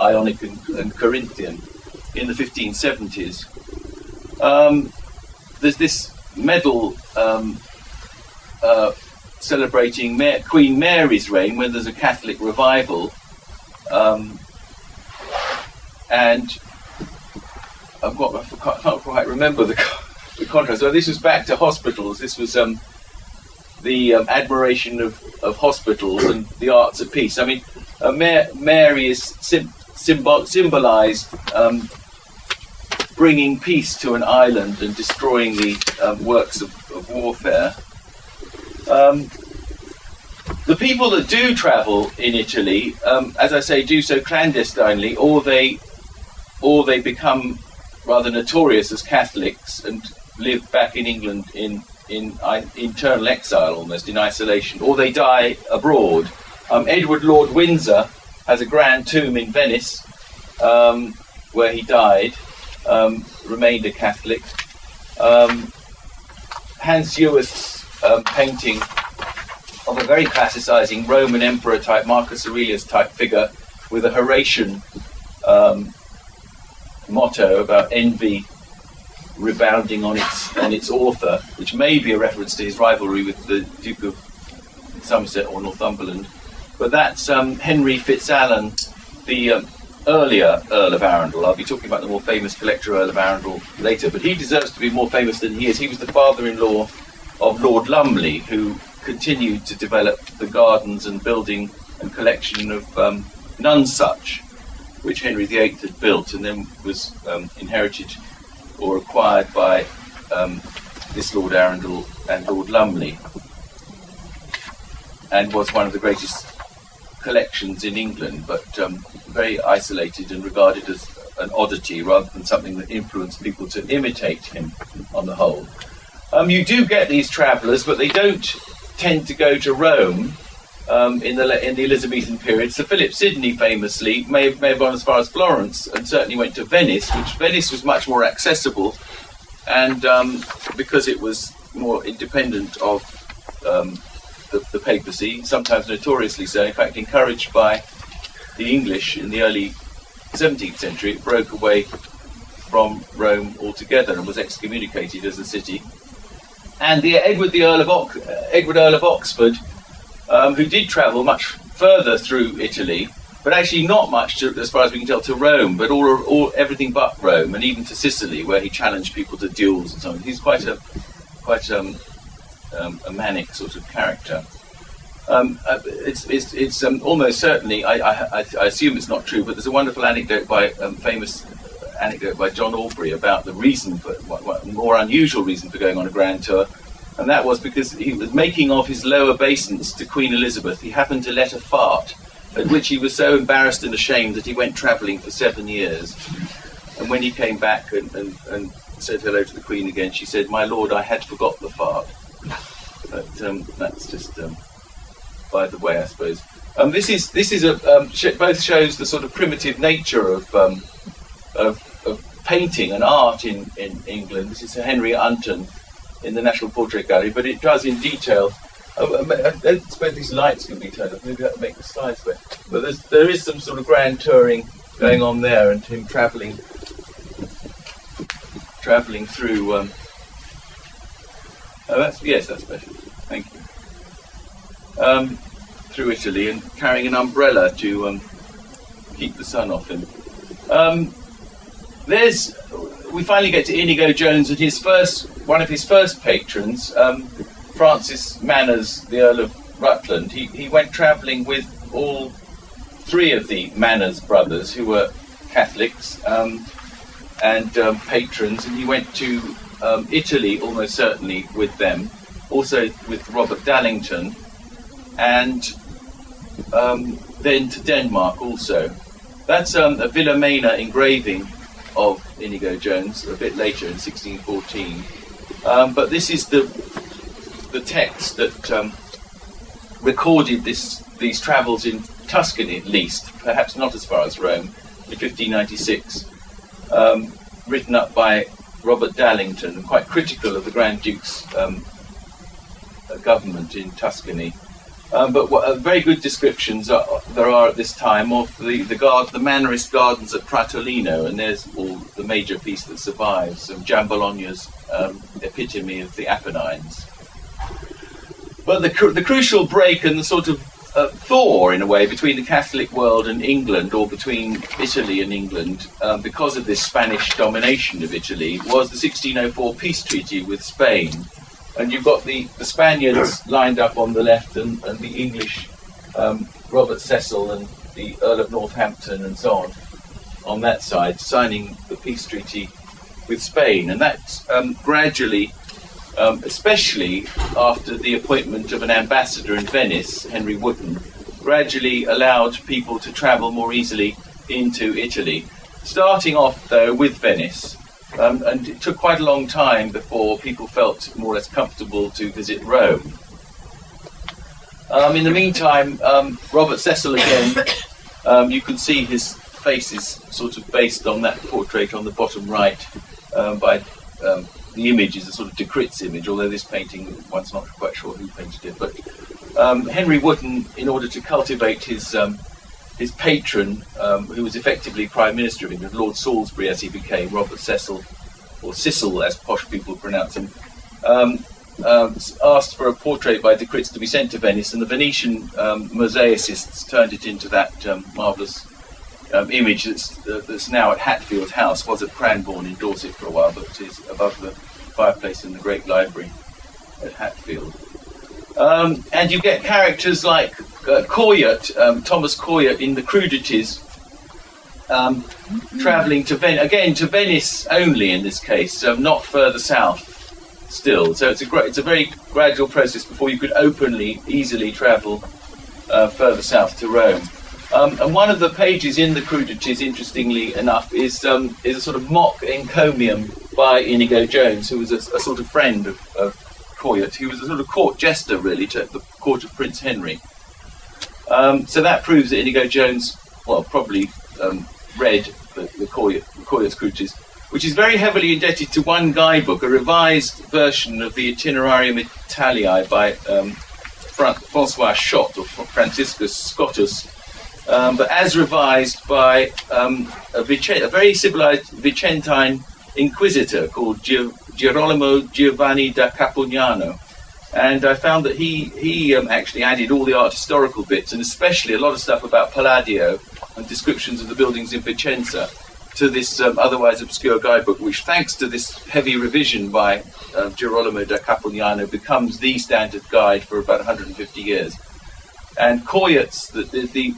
S4: Ionic and Corinthian in the 1570s. There's this medal celebrating Queen Mary's reign when there's a Catholic revival, and I can't quite remember the contrast. So this was back to hospitals. This was the admiration of hospitals and the arts of peace. I mean, Mary is symbolised bringing peace to an island and destroying the works of warfare. The people that do travel in Italy, as I say, do so clandestinely, or they become rather notorious as Catholics and live back in England in internal exile, almost in isolation, or they die abroad. Edward Lord Windsor has a grand tomb in Venice where he died, remained a Catholic. Hans Ewith's painting of a very classicising Roman emperor type, Marcus Aurelius type figure with a Horatian motto about envy rebounding on its author, which may be a reference to his rivalry with the Duke of Somerset or Northumberland. But that's Henry Fitzalan, the earlier Earl of Arundel. I'll be talking about the more famous collector Earl of Arundel later, but he deserves to be more famous than he is. He was the father-in-law of Lord Lumley, who continued to develop the gardens and building and collection of Nonsuch, which Henry VIII had built and then was inherited or acquired by this Lord Arundel and Lord Lumley, and was one of the greatest collections in England, but very isolated and regarded as an oddity rather than something that influenced people to imitate him on the whole. You do get these travellers, but they don't tend to go to Rome in the Elizabethan period. Sir Philip Sidney famously may have gone as far as Florence and certainly went to Venice, which Venice was much more accessible, and because it was more independent of the papacy, sometimes notoriously so, in fact encouraged by the English in the early 17th century, it broke away from Rome altogether and was excommunicated as a city. And Edward Earl of Oxford, who did travel much further through Italy, but actually not much, as far as we can tell, to Rome, but everything but Rome, and even to Sicily, where he challenged people to duels and so on. He's quite a manic sort of character. It's almost certainly, I assume it's not true, but there's a wonderful famous anecdote by John Aubrey about the reason for, more unusual reason for going on a grand tour, and that was because he was making of his lower obeisance to Queen Elizabeth. He happened to let her fart, at which he was so embarrassed and ashamed that he went travelling for 7 years. And when he came back and said hello to the Queen again, she said, "My lord, I had forgot the fart." But that's just by the way, I suppose. This is both shows the sort of primitive nature of painting and art in England. This is Sir Henry Unton in the National Portrait Gallery, but it does in detail. I don't suppose these lights can be turned off. Maybe that will make the slides better. But there is some sort of grand touring going on there, and him travelling through. That's better. Thank you. Through Italy and carrying an umbrella to keep the sun off him. We finally get to Inigo Jones and one of his first patrons, Francis Manners, the Earl of Rutland. He went travelling with all three of the Manners brothers, who were Catholics and patrons, and he went to Italy almost certainly with them, also with Robert Dallington, and then to Denmark also. That's a Wilhelmina engraving of Inigo Jones a bit later in 1614. But this is the text that recorded these travels in Tuscany at least, perhaps not as far as Rome, in 1596, written up by Robert Dallington, quite critical of the Grand Duke's government in Tuscany. But very good descriptions there are at this time of the Mannerist gardens at Pratolino, and there's the major piece that survives, Gian Bologna's epitome of the Apennines. But the crucial break and the sort of thaw, in a way, between the Catholic world and England, or between Italy and England, because of this Spanish domination of Italy, was the 1604 peace treaty with Spain. And you've got the Spaniards lined up on the left, and the English, Robert Cecil and the Earl of Northampton and so on that side, signing the peace treaty with Spain. And that gradually, especially after the appointment of an ambassador in Venice, Henry Wotton, gradually allowed people to travel more easily into Italy. Starting off, though, with Venice. And it took quite a long time before people felt more or less comfortable to visit Rome. In the meantime, Robert Cecil again, you can see his face is sort of based on that portrait on the bottom right by the image is a sort of de Kritz image, although this painting, one's not quite sure who painted it. But Henry Wotton, in order to cultivate his patron, who was effectively Prime Minister of England, Lord Salisbury as he became, Robert Cecil, or Cecil as posh people pronounce him, asked for a portrait by de Kritz to be sent to Venice, and the Venetian mosaicists turned it into that marvellous image that's now at Hatfield House, was at Cranbourne in Dorset for a while, but is above the fireplace in the Great Library at Hatfield. And you get characters like Coyot, Thomas Coyot in the Crudities, travelling to Venice only in this case, not further south still. So it's a very gradual process before you could easily travel further south to Rome. And one of the pages in the Crudities, interestingly enough, is a sort of mock encomium by Inigo Jones, who was a sort of friend of Coyot. He was a sort of court jester, really, to the court of Prince Henry. So that proves that Inigo Jones, probably read the Coyot's Crudities, which is very heavily indebted to one guidebook, a revised version of the Itinerarium Italiae by Francois Schott, or Franciscus Scotus, but as revised by a very civilized Vicentine inquisitor called Girolamo Giovanni da Capugnano. And I found that he actually added all the art historical bits, and especially a lot of stuff about Palladio and descriptions of the buildings in Vicenza, to this otherwise obscure guidebook, which, thanks to this heavy revision by Girolamo da Capugnano, becomes the standard guide for about 150 years. And Coyot's,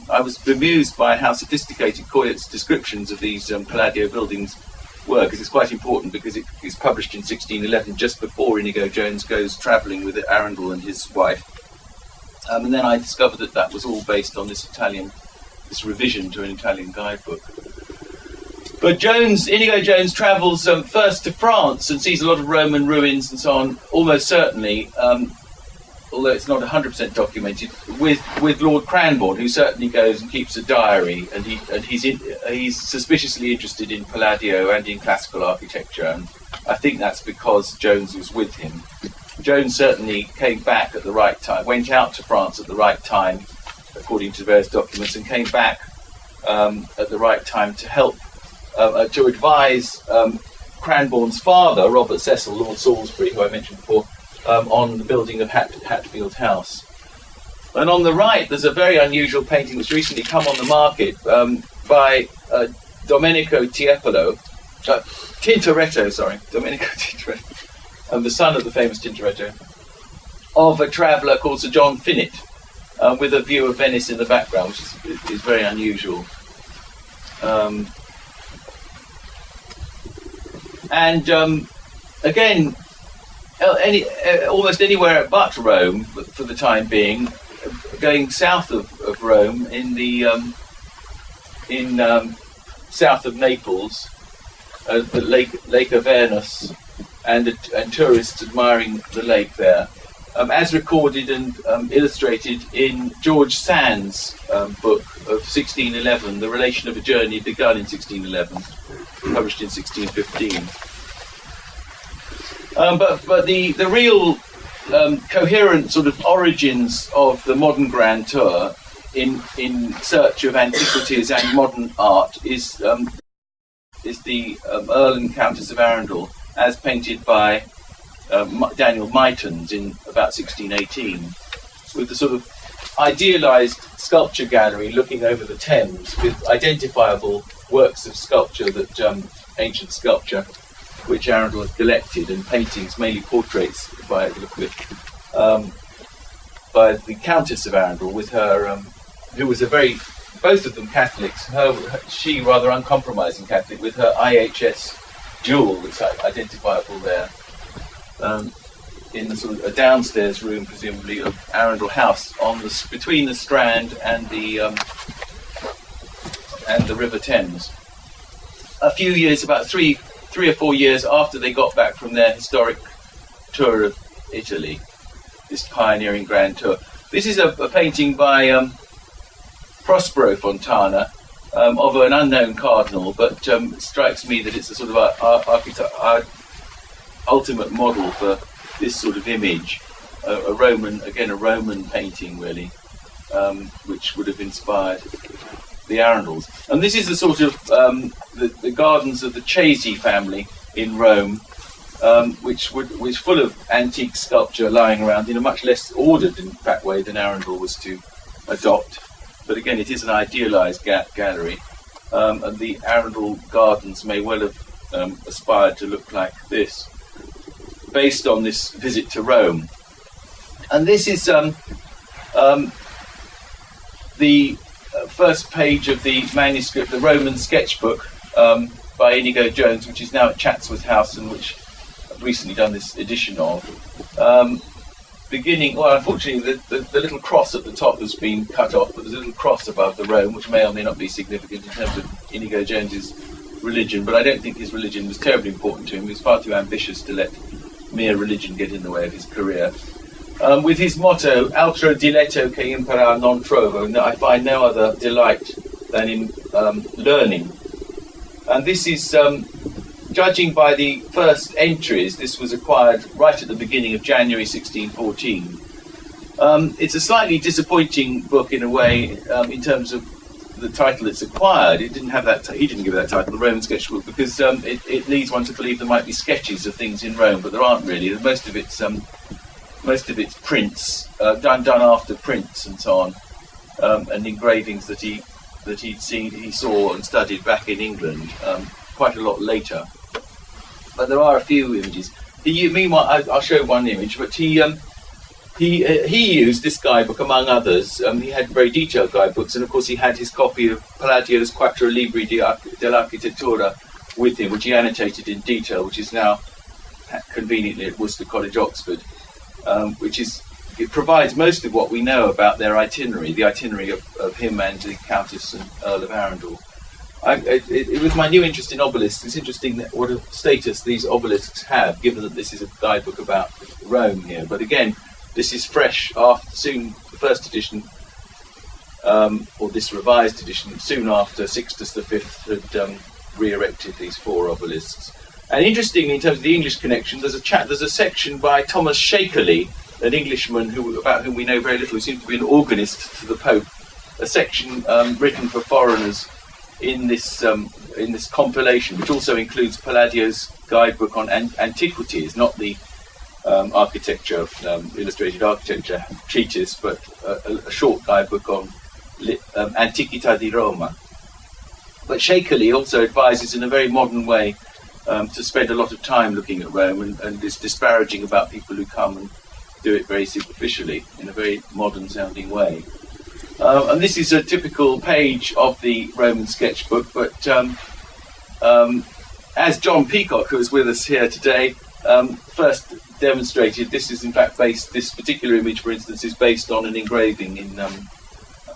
S4: I was bemused by how sophisticated Coyot's descriptions of these Palladio buildings were, because it's quite important, because it is published in 1611, just before Inigo Jones goes travelling with Arundel and his wife. And then I discovered that was all based on this revision to an Italian guidebook. But Inigo Jones travels first to France and sees a lot of Roman ruins and so on, almost certainly, although it's not 100% documented, with Lord Cranbourne, who certainly goes and keeps a diary, and he's suspiciously interested in Palladio and in classical architecture, and I think that's because Jones was with him. Jones certainly came back at the right time, went out to France at the right time, according to various documents, and came back at the right time to help, to advise Cranbourne's father, Robert Cecil, Lord Salisbury, who I mentioned before, on the building of Hatfield House. And on the right, there's a very unusual painting that's recently come on the market by Domenico Tintoretto, the son of the famous Tintoretto, of a traveller called Sir John Finett, with a view of Venice in the background, which is very unusual. Again, almost anywhere but Rome, for the time being, going south of Rome, south of Naples, the Lake Avernus, and tourists admiring the lake there, as recorded and illustrated in George Sand's book of 1611, The Relation of a Journey Begun in 1611, published in 1615. But the real coherent sort of origins of the modern Grand Tour in search of antiquities and modern art is the Earl and Countess of Arundel, as painted by Daniel Mytons in about 1618, with the sort of idealised sculpture gallery looking over the Thames with identifiable works of sculpture, that ancient sculpture, which Arundel had collected, and paintings, mainly portraits by the Countess of Arundel, with her, who was both of them Catholics. She rather uncompromising Catholic, with her IHS jewel that's identifiable there, in the sort of a downstairs room, presumably, of Arundel House, between the Strand and the River Thames. A few years, about three or 4 years after they got back from their historic tour of Italy, this pioneering Grand Tour. This is a painting by Prospero Fontana, of an unknown cardinal, but it strikes me that it's a sort of ultimate model for this sort of image, a Roman painting, really, which would have inspired the Arundels. And this is the sort of the gardens of the Chesi family in Rome, which was full of antique sculpture lying around in a much less ordered, in fact, way than Arundel was to adopt. But again, it is an idealised gallery, and the Arundel gardens may well have aspired to look like this, based on this visit to Rome. And this is the first page of the manuscript, the Roman sketchbook by Inigo Jones, which is now at Chatsworth House, and which I've recently done this edition of. Unfortunately, the little cross at the top has been cut off, but there's a little cross above the Rome, which may or may not be significant in terms of Inigo Jones's religion, but I don't think his religion was terribly important to him. He was far too ambitious to let mere religion get in the way of his career. With his motto, altro diletto che impara non trovo, I find no other delight than in learning. And this is, judging by the first entries, this was acquired right at the beginning of January 1614. It's a slightly disappointing book in a way, in terms of the title it's acquired. It didn't have that. He didn't give it that title, the Roman Sketchbook, because it leads one to believe there might be sketches of things in Rome, but there aren't really. Most of it's prints done after prints and so on, and engravings that he saw and studied back in England quite a lot later. But there are a few images. Meanwhile, I'll show one image, but he used this guidebook among others. He had very detailed guidebooks, and of course he had his copy of Palladio's Quattro Libri dell'Architettura with him, which he annotated in detail, which is now conveniently at Worcester College, Oxford, it provides most of what we know about their itinerary, the itinerary of him and the Countess and Earl of Arundel. With my new interest in obelisks, it's interesting that what a status these obelisks have, given that this is a guidebook about Rome here. But again, this is fresh soon, the first edition, or this revised edition, soon after Sixtus V had re-erected these 4 obelisks. And interestingly, in terms of the English connection, there's a section by Thomas Shakerley, an Englishman about whom we know very little, who seems to be an organist to the Pope. A section written for foreigners in this compilation, which also includes Palladio's guidebook on antiquities, not the illustrated architecture treatise, but a short guidebook on Antiquità di Roma. But Shakerley also advises in a very modern way to spend a lot of time looking at Rome, and is disparaging about people who come and do it very superficially in a very modern sounding way. And this is a typical page of the Roman sketchbook, but as John Peacock, who is with us here today, first demonstrated, this particular image, for instance, is based on an engraving in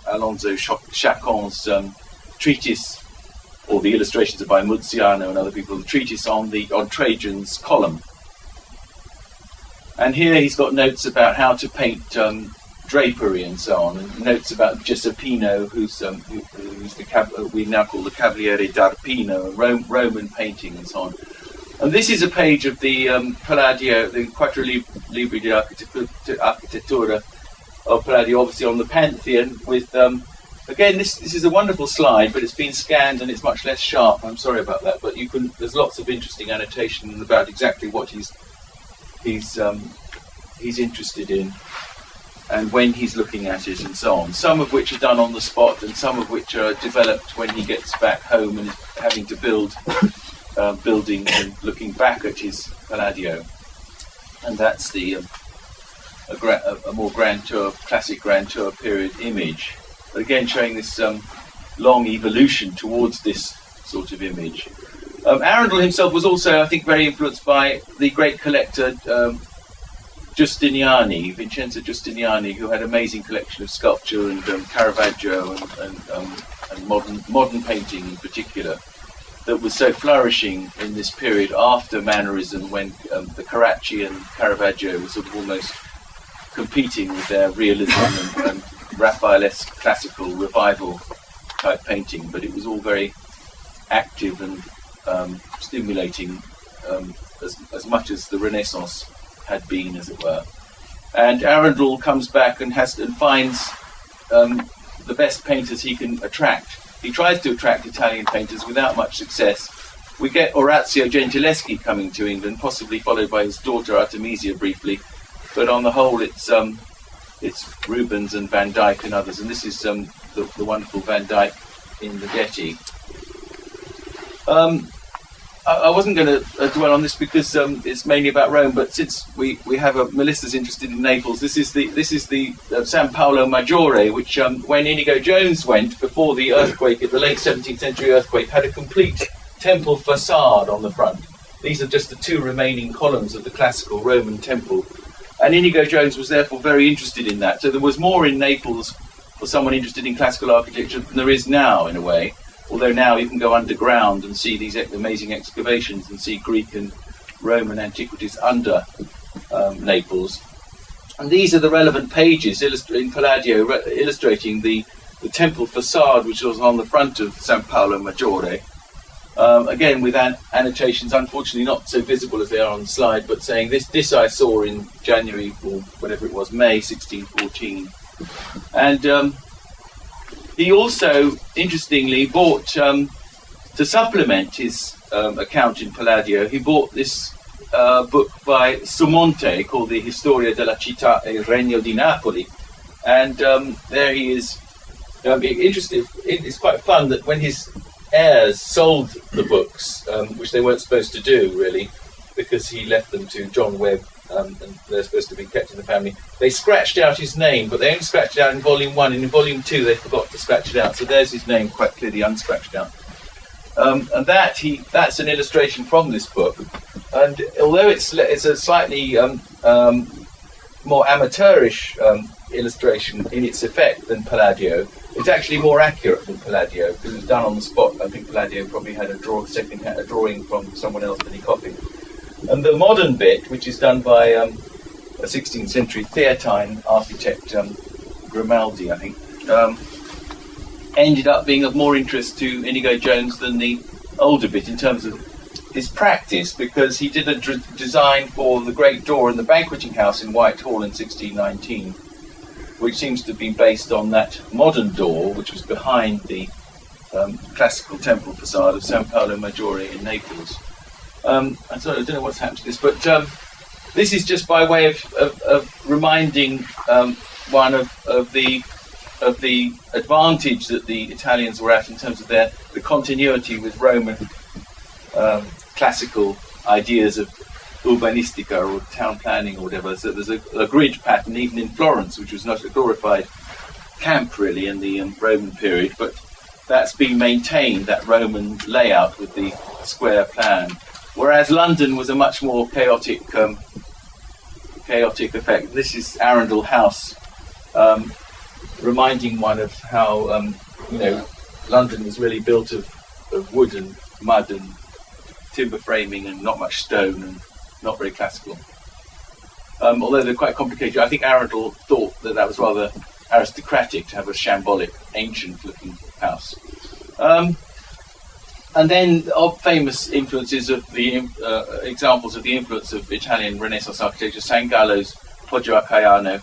S4: Alonso Chacon's treatise, or the illustrations are by Muziano and other people, the treatise on Trajan's column. And here he's got notes about how to paint drapery and so on, and notes about Giuseppino, who's we now call the Cavaliere d'Arpino, Roman painting and so on. And this is a page of the Palladio, the Quattro Libri di Architettura of Palladio, obviously on the Pantheon, with, again, this is a wonderful slide, but it's been scanned and it's much less sharp. I'm sorry about that, but there's lots of interesting annotation about exactly what he's interested in and when he's looking at it and so on. Some of which are done on the spot and some of which are developed when he gets back home and is having to build buildings and looking back at his Palladio. And that's the a more Grand Tour, classic Grand Tour period image. But again, showing this long evolution towards this sort of image. Arundel himself was also, I think, very influenced by the great collector Vincenzo Giustiniani, who had an amazing collection of sculpture and Caravaggio and modern painting in particular, that was so flourishing in this period after Mannerism, when the Carracci and Caravaggio were sort of almost competing with their realism and Raphaelesque classical revival type painting. But it was all very active and stimulating, as much as the Renaissance had been, as it were. And Arundel comes back and finds the best painters he can attract. He tries to attract Italian painters without much success. We get Orazio Gentileschi coming to England, possibly followed by his daughter Artemisia briefly, but on the whole it's Rubens and Van Dyck and others, and this is the wonderful Van Dyck in the Getty. I wasn't going to dwell on this because it's mainly about Rome, but since we have Melissa's interested in Naples, this is the San Paolo Maggiore, which when Inigo Jones went before the earthquake, the late 17th century earthquake, had a complete temple facade on the front. These are just the two remaining columns of the classical Roman temple, and Inigo Jones was therefore very interested in that. So there was more in Naples for someone interested in classical architecture than there is now, in a way. Although now you can go underground and see these amazing excavations and see Greek and Roman antiquities under Naples. And these are the relevant pages in Palladio illustrating the temple facade which was on the front of San Paolo Maggiore. Again, with annotations, unfortunately not so visible as they are on the slide, but saying this I saw in January, or whatever it was, May 1614. And he also, interestingly, bought, to supplement his account in Palladio, he bought this book by Sumonte called the Historia della Città e Regno di Napoli. And there he is interested. It's quite fun that when his heirs sold the books, which they weren't supposed to do, really, because he left them to John Webb, and they're supposed to be kept in the family. They scratched out his name, but they only scratched it out in volume 1, and in volume 2 they forgot to scratch it out. So there's his name quite clearly unscratched out. And that's an illustration from this book. And although it's a slightly more amateurish illustration in its effect than Palladio, it's actually more accurate than Palladio because it's done on the spot. I think Palladio probably had a drawing from someone else that he copied. And the modern bit, which is done by a 16th century Theatine architect, Grimaldi, I think, ended up being of more interest to Inigo Jones than the older bit in terms of his practice, because he did a design for the great door in the banqueting house in Whitehall in 1619, which seems to be based on that modern door, which was behind the classical temple facade of San Paolo Maggiore in Naples. I don't know what's happened to this, but this is just by way of reminding one of the advantage that the Italians were at in terms of the continuity with Roman classical ideas of urbanistica or town planning or whatever. So there's a grid pattern even in Florence, which was not a glorified camp really in the Roman period, but that's been maintained, that Roman layout with the square plan. Whereas London was a much more chaotic effect. This is Arundel House, reminding one of how London was really built of wood and mud and timber framing and not much stone and not very classical. Although they're quite complicated, I think Arundel thought that was rather aristocratic to have a shambolic, ancient-looking house. And then famous influences of the examples of the influence of Italian Renaissance architecture, San Gallo's Poggio a Caiano,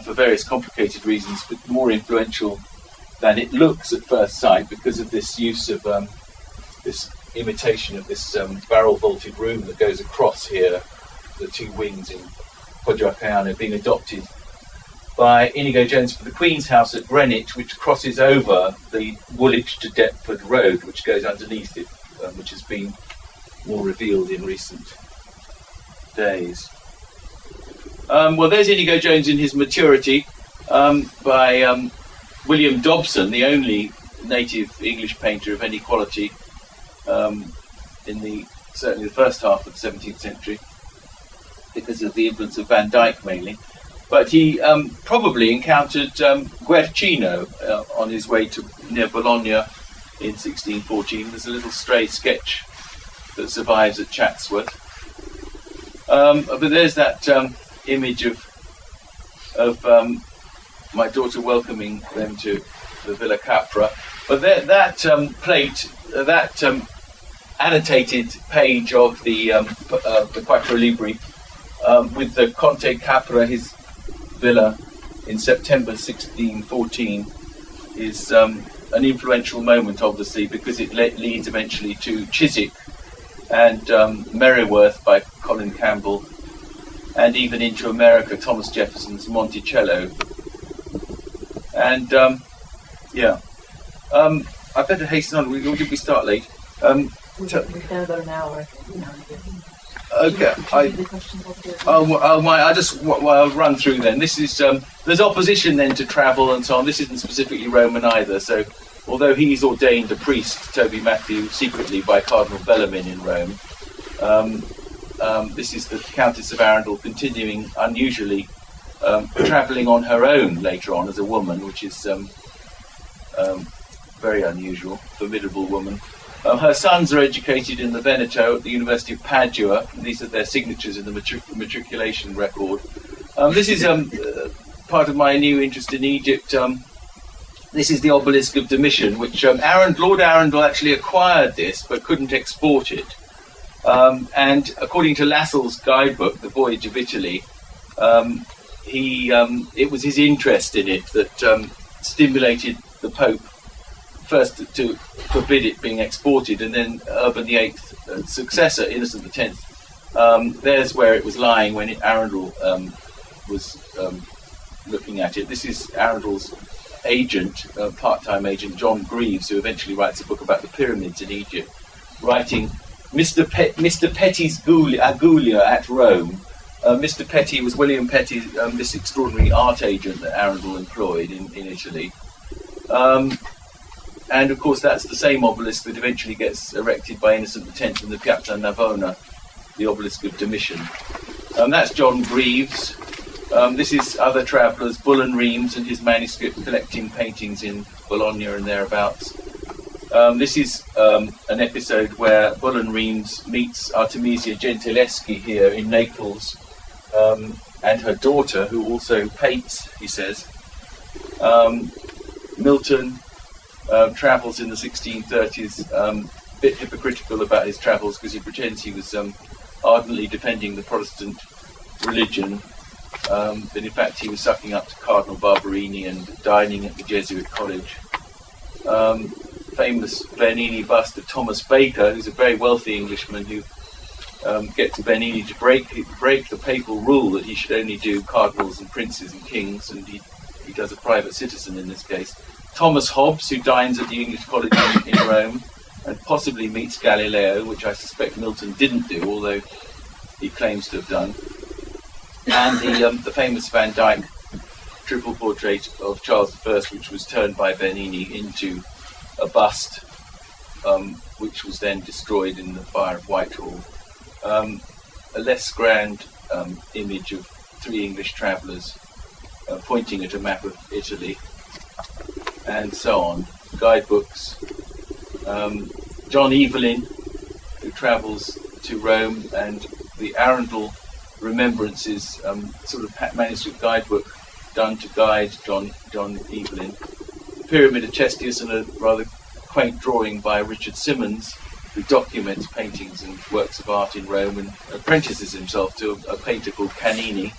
S4: for various complicated reasons, but more influential than it looks at first sight because of this use of this imitation of this barrel vaulted room that goes across here, the two wings in Poggio a Caiano, being adopted by Inigo Jones for the Queen's House at Greenwich, which crosses over the Woolwich to Deptford Road, which goes underneath it, which has been more revealed in recent days. Well, there's Inigo Jones in his maturity, by William Dobson, the only native English painter of any quality in certainly the first half of the 17th century, because of the influence of Van Dyck mainly. But he probably encountered Guercino on his way to near Bologna in 1614. There's a little stray sketch that survives at Chatsworth. But there's that image of my daughter welcoming them to the Villa Capra. But that plate, that annotated page of the Quattro Libri with the Conte Capra, his villa in September 1614, is an influential moment, obviously, because it leads eventually to Chiswick and Merryworth by Colin Campbell, and even into America, Thomas Jefferson's Monticello. And I better hasten on. Did we start late?
S3: We can about an hour.
S4: Okay. I'll run through then. This is there's opposition then to travel and so on. This isn't specifically Roman either. So, although he's ordained a priest, Toby Matthew, secretly by Cardinal Bellarmine in Rome, this is the Countess of Arundel continuing unusually travelling on her own later on as a woman, which is very unusual, formidable woman. Her sons are educated in the Veneto at the University of Padua. These are their signatures in the matriculation record. This is part of my new interest in Egypt. This is the obelisk of Domitian, which Lord Arundel actually acquired this but couldn't export it. And according to Lascelles' guidebook, The Voyage of Italy, it was his interest in it that stimulated the Pope first to forbid it being exported, and then Urban VIII's successor, Innocent X. There's where it was lying when Arundel was looking at it. This is Arundel's agent, part-time agent, John Greaves, who eventually writes a book about the pyramids in Egypt, writing Mr. Petty's Agulia at Rome. Mr. Petty was William Petty, this extraordinary art agent that Arundel employed in Italy. And of course that's the same obelisk that eventually gets erected by Innocent X in the Piazza Navona, the obelisk of Domitian. That's John Greaves. This is other travellers, Bullen Reams and his manuscript collecting paintings in Bologna and thereabouts. This is an episode where Bullen Reams meets Artemisia Gentileschi here in Naples, and her daughter, who also paints, he says. Milton travels in the 1630s, a bit hypocritical about his travels because he pretends he was ardently defending the Protestant religion, but in fact he was sucking up to Cardinal Barberini and dining at the Jesuit college. Famous Bernini bust of Thomas Baker, who's a very wealthy Englishman who gets Bernini to break the papal rule that he should only do cardinals and princes and kings, and he does a private citizen in this case. Thomas Hobbes, who dines at the English College in Rome and possibly meets Galileo, which I suspect Milton didn't do, although he claims to have done. And the famous Van Dyck triple portrait of Charles I, which was turned by Bernini into a bust, which was then destroyed in the fire of Whitehall. A less grand image of three English travellers pointing at a map of Italy, and so on. Guidebooks. John Evelyn, who travels to Rome, and the Arundel Remembrances, sort of manuscript guidebook done to guide John Evelyn. Pyramid of Chestius, and a rather quaint drawing by Richard Simmons, who documents paintings and works of art in Rome and apprentices himself to a painter called Canini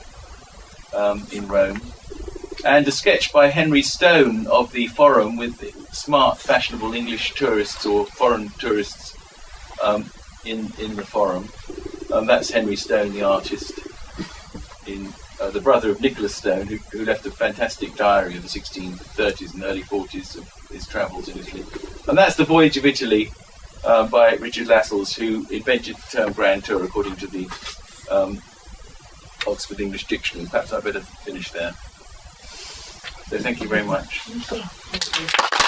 S4: in Rome. And a sketch by Henry Stone of the Forum with smart, fashionable English tourists or foreign tourists in the Forum. That's Henry Stone, the artist, the brother of Nicholas Stone, who left a fantastic diary of the 1630s and early 40s of his travels in Italy. And that's The Voyage of Italy by Richard Lascelles, who invented the term Grand Tour according to the Oxford English Dictionary. Perhaps I better finish there. So thank you very much.
S1: Thank you.